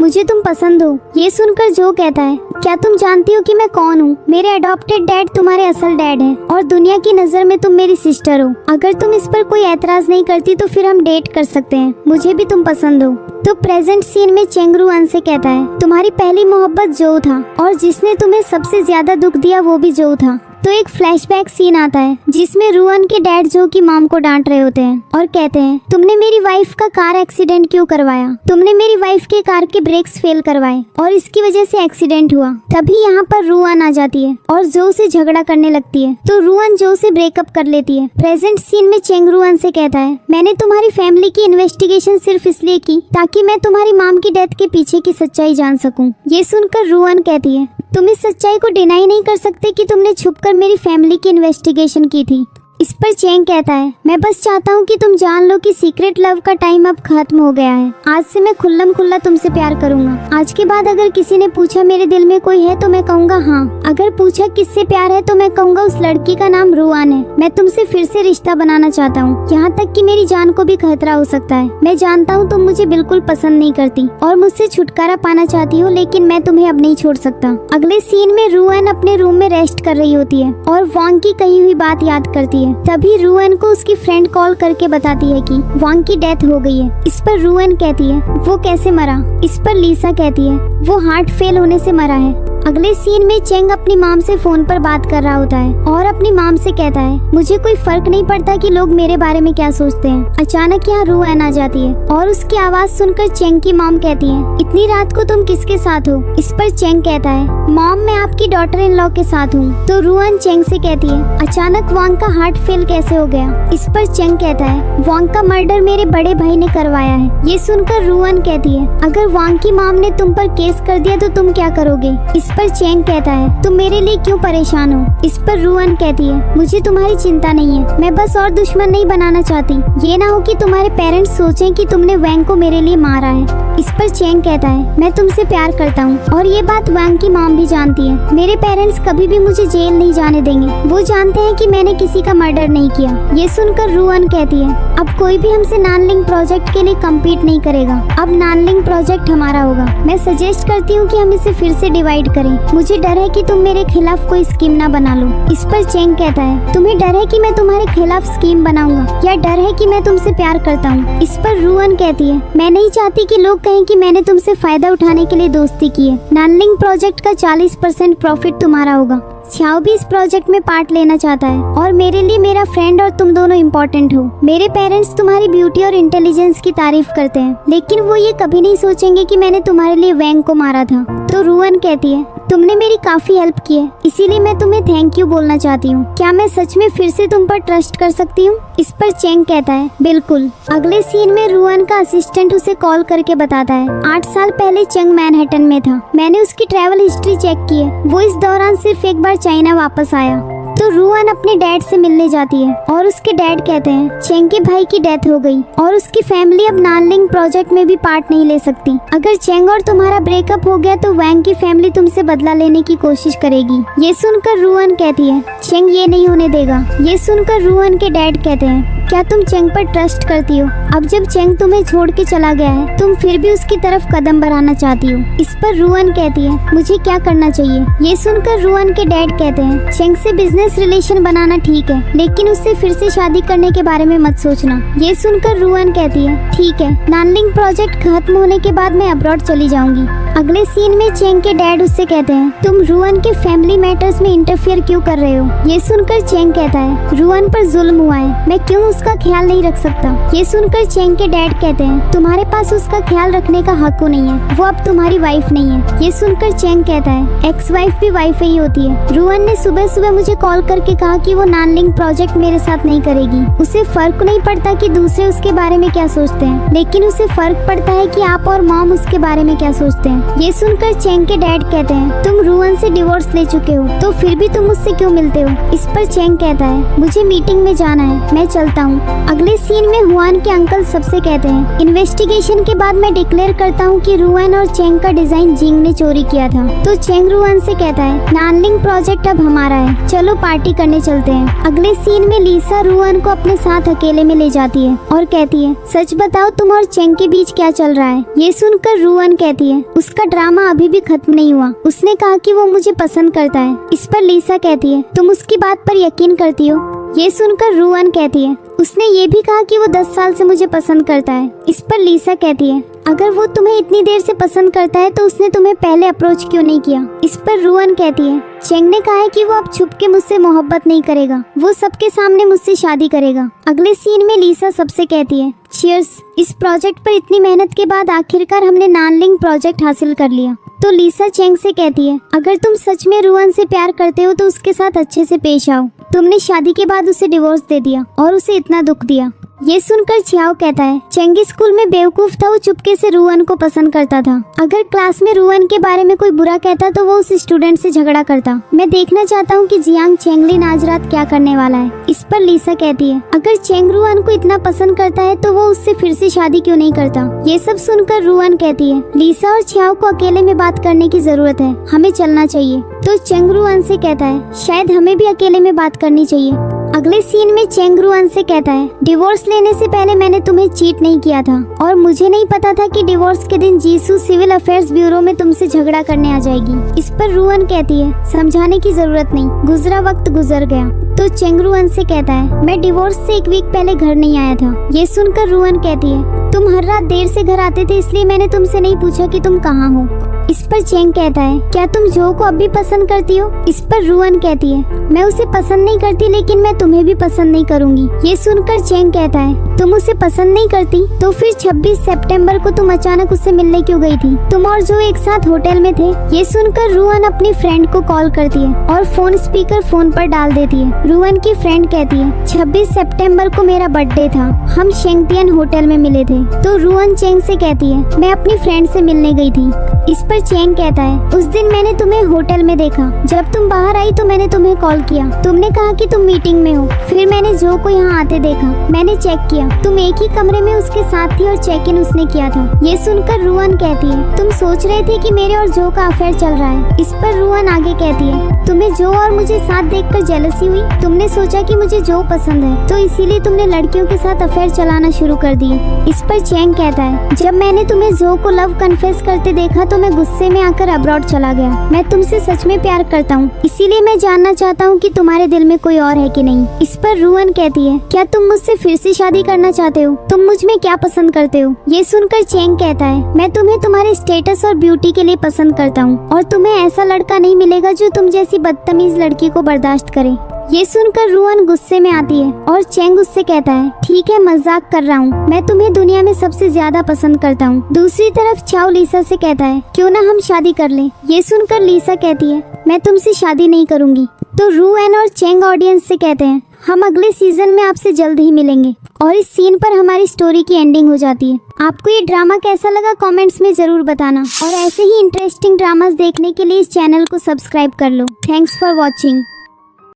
मुझे तुम पसंद हो। ये सुनकर जो कहता है, क्या तुम जानती हो कि मैं कौन हूँ? मेरे अडॉप्टेड डैड तुम्हारे असल डैड हैं और दुनिया की नजर में तुम मेरी सिस्टर हो। अगर तुम इस पर कोई एतराज नहीं करती तो फिर हम डेट कर सकते हैं, मुझे भी तुम पसंद हो। तो प्रेजेंट सीन में चेंग रुआन से कहता है, तुम्हारी पहली मोहब्बत जो था और जिसने तुम्हें सबसे ज्यादा दुख दिया वो भी जो था। तो एक फ्लैशबैक सीन आता है जिसमें रुआन के डैड जो की मॉम को डांट रहे होते हैं और कहते हैं, तुमने मेरी वाइफ का कार एक्सीडेंट क्यों करवाया? तुमने मेरी वाइफ के कार के ब्रेक्स फेल करवाए और इसकी वजह से एक्सीडेंट हुआ। तभी यहाँ पर रुआन आ जाती है और जो से झगड़ा करने लगती है तो रुआन जो से ब्रेकअप कर लेती है। प्रेजेंट सीन में चेंग रुआन से कहता है, मैंने तुम्हारी फैमिली की इन्वेस्टिगेशन सिर्फ इसलिए की ताकि मैं तुम्हारी मॉम की डेथ के पीछे की सच्चाई जान सकूं। ये सुनकर रुआन कहती है, तुम इस सच्चाई को डिनाई नहीं कर सकते कि तुमने छुपकर मेरी फैमिली की इन्वेस्टिगेशन की थी। इस पर चेंग कहता है, मैं बस चाहता हूँ कि तुम जान लो कि सीक्रेट लव का टाइम अब खत्म हो गया है। आज से मैं खुल्लम खुल्ला तुमसे प्यार करूंगा। आज के बाद अगर किसी ने पूछा मेरे दिल में कोई है तो मैं कहूँगा हाँ। अगर पूछा किससे प्यार है तो मैं कहूँगा उस लड़की का नाम रुआन है। मैं तुमसे फिर से रिश्ता बनाना चाहता हूँ, यहाँ तक कि मेरी जान को भी खतरा हो सकता है। मैं जानता हूँ तुम मुझे बिल्कुल पसंद नहीं करती और मुझसे छुटकारा पाना चाहती हो, लेकिन मैं तुम्हें अब नहीं छोड़ सकता। अगले सीन में रुआन अपने रूम में रेस्ट कर रही होती है और वांग की कही हुई बात याद करती है है। तभी रुअन को उसकी फ्रेंड कॉल करके बताती है कि वांग की डेथ हो गई है। इस पर रुअन कहती है वो कैसे मरा। इस पर लीसा कहती है वो हार्ट फेल होने से मरा है। अगले सीन में चेंग अपनी माम से फोन पर बात कर रहा होता है और अपनी माम से कहता है मुझे कोई फर्क नहीं पड़ता कि लोग मेरे बारे में क्या सोचते हैं। अचानक यहाँ रुअन आ जाती है और उसकी आवाज सुनकर चेंग की माम कहती है इतनी रात को तुम किसके साथ हो। इस पर चेंग कहता है मॉम मैं आपकी डॉटर इन लॉ के साथ हूँ। तो रुअन चेंग से कहती है अचानक वांग का हार्ट फेल कैसे हो गया। इस पर चेंग कहता है वांग का मर्डर मेरे बड़े भाई ने करवाया है। ये सुनकर रुअन कहती है अगर वांग की माम ने तुम पर केस कर दिया तो तुम क्या करोगे। इस पर चेंग कहता है तुम मेरे लिए क्यों परेशान हो। इस पर रुअन कहती है मुझे तुम्हारी चिंता नहीं है, मैं बस और दुश्मन नहीं बनाना चाहती। ये ना हो कि तुम्हारे पेरेंट्स सोचें कि तुमने वैंग को मेरे लिए मारा है। इस पर चेंग कहता है मैं तुमसे प्यार करता हूँ और ये बात वैंग की माम भी जानती है। मेरे पेरेंट्स कभी भी मुझे जेल नहीं जाने देंगे। वो जानते हैं कि मैंने किसी का मर्डर नहीं किया। ये सुनकर रुअन कहती है अब कोई भी हमसे नानलिंग प्रोजेक्ट के लिए कम्पीट नहीं करेगा। अब नानलिंग प्रोजेक्ट हमारा होगा। मैं सजेस्ट करती हूँ कि हम इसे फिर से डिवाइड करें। मुझे डर है कि तुम मेरे खिलाफ कोई स्कीम ना बना लो। इस पर चेंग कहता है तुम्हें डर है कि मैं तुम्हारे खिलाफ स्कीम बनाऊंगा या डर है कि मैं तुमसे प्यार करता हूँ। इस पर रुअन कहती है मैं नहीं चाहती कि लोग कहें कि मैंने तुमसे फायदा उठाने के लिए दोस्ती की है। नानलिंग प्रोजेक्ट का 40% प्रॉफिट तुम्हारा होगा। छाओ भी इस प्रोजेक्ट में पार्ट लेना चाहता है और मेरे लिए मेरा फ्रेंड और तुम दोनों इम्पोर्टेंट हो। मेरे पेरेंट्स तुम्हारी ब्यूटी और इंटेलिजेंस की तारीफ करते हैं लेकिन वो ये कभी नहीं सोचेंगे कि मैंने तुम्हारे लिए वैंग को मारा था। तो रुअन कहती है तुमने मेरी काफी हेल्प की है इसीलिए मैं तुम्हें थैंक यू बोलना चाहती हूँ। क्या मैं सच में फिर से तुम पर ट्रस्ट कर सकती हूँ। इस पर चेंग कहता है बिल्कुल। अगले सीन में रुअन का असिस्टेंट उसे कॉल करके बताता है 8 साल पहले चेंग मैनहट्टन में था। मैंने उसकी ट्रैवल हिस्ट्री चेक की है। वो इस दौरान सिर्फ एक बार चाइना वापस आया। तो रुअन अपने डैड से मिलने जाती है और उसके डैड कहते हैं चेंग के भाई की डेथ हो गई और उसकी फैमिली अब नानलिंग प्रोजेक्ट में भी पार्ट नहीं ले सकती। अगर चेंग और तुम्हारा ब्रेकअप हो गया तो वैंग की फैमिली तुमसे बदला लेने की कोशिश करेगी। ये सुनकर रुअन कहती है चेंग ये नहीं होने देगा। ये सुनकर रुअन के डैड कहते हैं क्या तुम चेंग पर ट्रस्ट करती हो। अब जब चेंग तुम्हें छोड़ के चला गया है तुम फिर भी उसकी तरफ कदम बढ़ाना चाहती हो। इस पर रुअन कहती है मुझे क्या करना चाहिए। ये सुनकर रुअन के डैड कहते हैं चेंग से बिजनेस रिलेशन बनाना ठीक है लेकिन उससे फिर से शादी करने के बारे में मत सोचना। ये सुनकर रुअन कहती है ठीक है नानलिंग प्रोजेक्ट खत्म होने के बाद मैं अब्रॉड चली जाऊंगी। अगले सीन में चेंग के डैड उससे कहते हैं तुम रुअन के फैमिली मैटर्स में इंटरफियर क्यों कर रहे हो। ये सुनकर चेंग कहता है रुअन पर जुल्म हुआ है मैं क्यों उसका ख्याल नहीं रख सकता। ये सुनकर चेंग के डैड कहते हैं तुम्हारे पास उसका ख्याल रखने का हक नहीं है। वो अब तुम्हारी वाइफ नहीं है। ये सुनकर चेंग कहता है एक्स वाइफ भी वाइफ ही होती है। रुअन ने सुबह सुबह मुझे कॉल करके कहा कि वो नानलिंग प्रोजेक्ट मेरे साथ नहीं करेगी। उसे फर्क नहीं पड़ता कि दूसरे उसके बारे में क्या सोचते हैं लेकिन उसे फर्क पड़ता है कि आप और मॉम उसके बारे में क्या सोचते हैं। ये सुनकर चेंग के डैड कहते हैं तुम रुअन से डिवोर्स ले चुके हो तो फिर भी तुम उससे क्यों मिलते हो। इस पर चेंग कहता है मुझे मीटिंग में जाना है मैं चलता हूँ। अगले सीन में हुआन के अंकल सबसे कहते हैं इन्वेस्टिगेशन के बाद मैं डिक्लेयर करता हूँ कि रुअन और चेंग का डिजाइन जिंग ने चोरी किया था। तो चेंग रुअन से कहता है नानलिंग प्रोजेक्ट अब हमारा है चलो पार्टी करने चलते हैं। अगले सीन में लीसा रुअन को अपने साथ अकेले में ले जाती है और कहती है सच बताओ तुम और चेंग के बीच क्या चल रहा है। ये सुनकर रुअन कहती है उसका ड्रामा अभी भी खत्म नहीं हुआ। उसने कहा कि वो मुझे पसंद करता है। इस पर लीसा कहती है तुम उसकी बात पर यकीन करती हो। ये सुनकर रुअन कहती है उसने ये भी कहा कि वो 10 साल से मुझे पसंद करता है। इस पर लीसा कहती है अगर वो तुम्हें इतनी देर से पसंद करता है तो उसने तुम्हें पहले अप्रोच क्यों नहीं किया। इस पर रुअन कहती है चेंग ने कहा है कि वो अब छुप के मुझसे मोहब्बत नहीं करेगा। वो सबके सामने मुझसे शादी करेगा। अगले सीन में लीसा सबसे कहती है चीयर्स। इस प्रोजेक्ट पर इतनी मेहनत के बाद आखिरकार हमने नानलिंग प्रोजेक्ट हासिल कर लिया। तो लीसा चेंग से कहती है अगर तुम सच में रुअन से प्यार करते हो तो उसके साथ अच्छे से पेश आओ। तुमने शादी के बाद उसे डिवोर्स दे दिया और उसे इतना दुख दिया। ये सुनकर छियाओ कहता है चेंग स्कूल में बेवकूफ था। वो चुपके से रुअन को पसंद करता था। अगर क्लास में रुअन के बारे में कोई बुरा कहता तो वो उस स्टूडेंट से झगड़ा करता। मैं देखना चाहता हूँ कि जियांग चेंगलिन आज रात क्या करने वाला है। इस पर लीसा कहती है अगर चेंग रुअन को इतना पसंद करता है तो वो उससे फिर से शादी क्यों नहीं करता। ये सब सुनकर रुअन कहती है लीसा और छियाओ को अकेले में बात करने की जरूरत है, हमें चलना चाहिए। तो चेंग रुअन से कहता है शायद हमें भी अकेले में बात करनी चाहिए। अगले सीन में चेंग रुआन से कहता है, डिवोर्स लेने से पहले मैंने तुम्हें चीट नहीं किया था और मुझे नहीं पता था कि डिवोर्स के दिन जीसू सिविल अफेयर्स ब्यूरो में तुमसे झगड़ा करने आ जाएगी। इस पर रुआन कहती है, समझाने की जरूरत नहीं, गुजरा वक्त गुजर गया। तो चेंग रुआन से कहता है, मैं डिवोर्स से 1 वीक पहले घर नहीं आया था। ये सुनकर रुआन कहती है, तुम हर रात देर से घर आते थे इसलिए मैंने तुमसे नहीं पूछा कि तुम कहाँ हो। इस पर चेंग कहता है, क्या तुम जो को अब भी पसंद करती हो? इस पर रुआन कहती है, मैं उसे पसंद नहीं करती लेकिन मैं तुम्हें भी पसंद नहीं करूंगी। ये सुनकर चेंग कहता है, तुम उसे पसंद नहीं करती तो फिर 26 सितंबर को तुम अचानक उससे मिलने क्यों गई थी? तुम और जो एक साथ होटल में थे। ये सुनकर रुआन अपनी फ्रेंड को कॉल करती है और फोन स्पीकर फोन पर डाल देती है। रुआन की फ्रेंड कहती है, 26 सितंबर को मेरा बर्थडे था, हम शेंगटियन होटल में मिले थे। तो रुआन चेंग से कहती है, मैं अपनी फ्रेंड से मिलने गई थी। इस पर चेंग कहता है, उस दिन मैंने तुम्हें होटल में देखा, जब तुम बाहर आई तो मैंने तुम्हें कॉल किया, तुमने कहा कि तुम मीटिंग में हो। फिर मैंने जो को यहाँ आते देखा, मैंने चेक किया, तुम एक ही कमरे में उसके साथ थी और चेक इन उसने किया था। ये सुनकर रुआन कहती है, तुम सोच रहे थे कि मेरे और जो का अफेयर चल रहा है। इस पर रुआन आगे कहती है, तुम्हें जो और मुझे साथ देखकर जेलसी हुई, तुमने सोचा कि मुझे जो पसंद है तो इसीलिए तुमने लड़कियों के साथ अफेयर चलाना शुरू कर दिए। इस पर चेंग कहता है, जब मैंने तुम्हें जो को लव कन्फेस करते देखा तो मैं गुस्से में आकर अब्रॉड चला गया। मैं तुमसे सच में प्यार करता हूँ, इसीलिए मैं जानना चाहता हूँ कि तुम्हारे दिल में कोई और है कि नहीं। इस पर रुआन कहती है, क्या तुम मुझसे फिर से शादी करना चाहते हो? तुम मुझ में क्या पसंद करते हो? ये सुनकर चेंग कहता है, मैं तुम्हें तुम्हारे स्टेटस और ब्यूटी के लिए पसंद करता हूँ और तुम्हें ऐसा लड़का नहीं मिलेगा जो तुम जैसी बदतमीज लड़की को बर्दाश्त करे। ये सुनकर रुआन गुस्से में आती है और चेंग उससे कहता है, ठीक है मजाक कर रहा हूँ, मैं तुम्हें दुनिया में सबसे ज्यादा पसंद करता हूँ। दूसरी तरफ चाओ लीसा से कहता है, क्यों ना हम शादी कर लें। ये सुनकर लीसा कहती है, मैं तुमसे शादी नहीं करूँगी। तो रुआन और चेंग ऑडियंस से कहते हैं, हम अगले सीजन में आपसे जल्द ही मिलेंगे। और इस सीन पर हमारी स्टोरी की एंडिंग हो जाती है। आपको ये ड्रामा कैसा लगा कमेंट्स में जरूर बताना और ऐसे ही इंटरेस्टिंग ड्रामास देखने के लिए इस चैनल को सब्सक्राइब कर लो। Thanks for watching.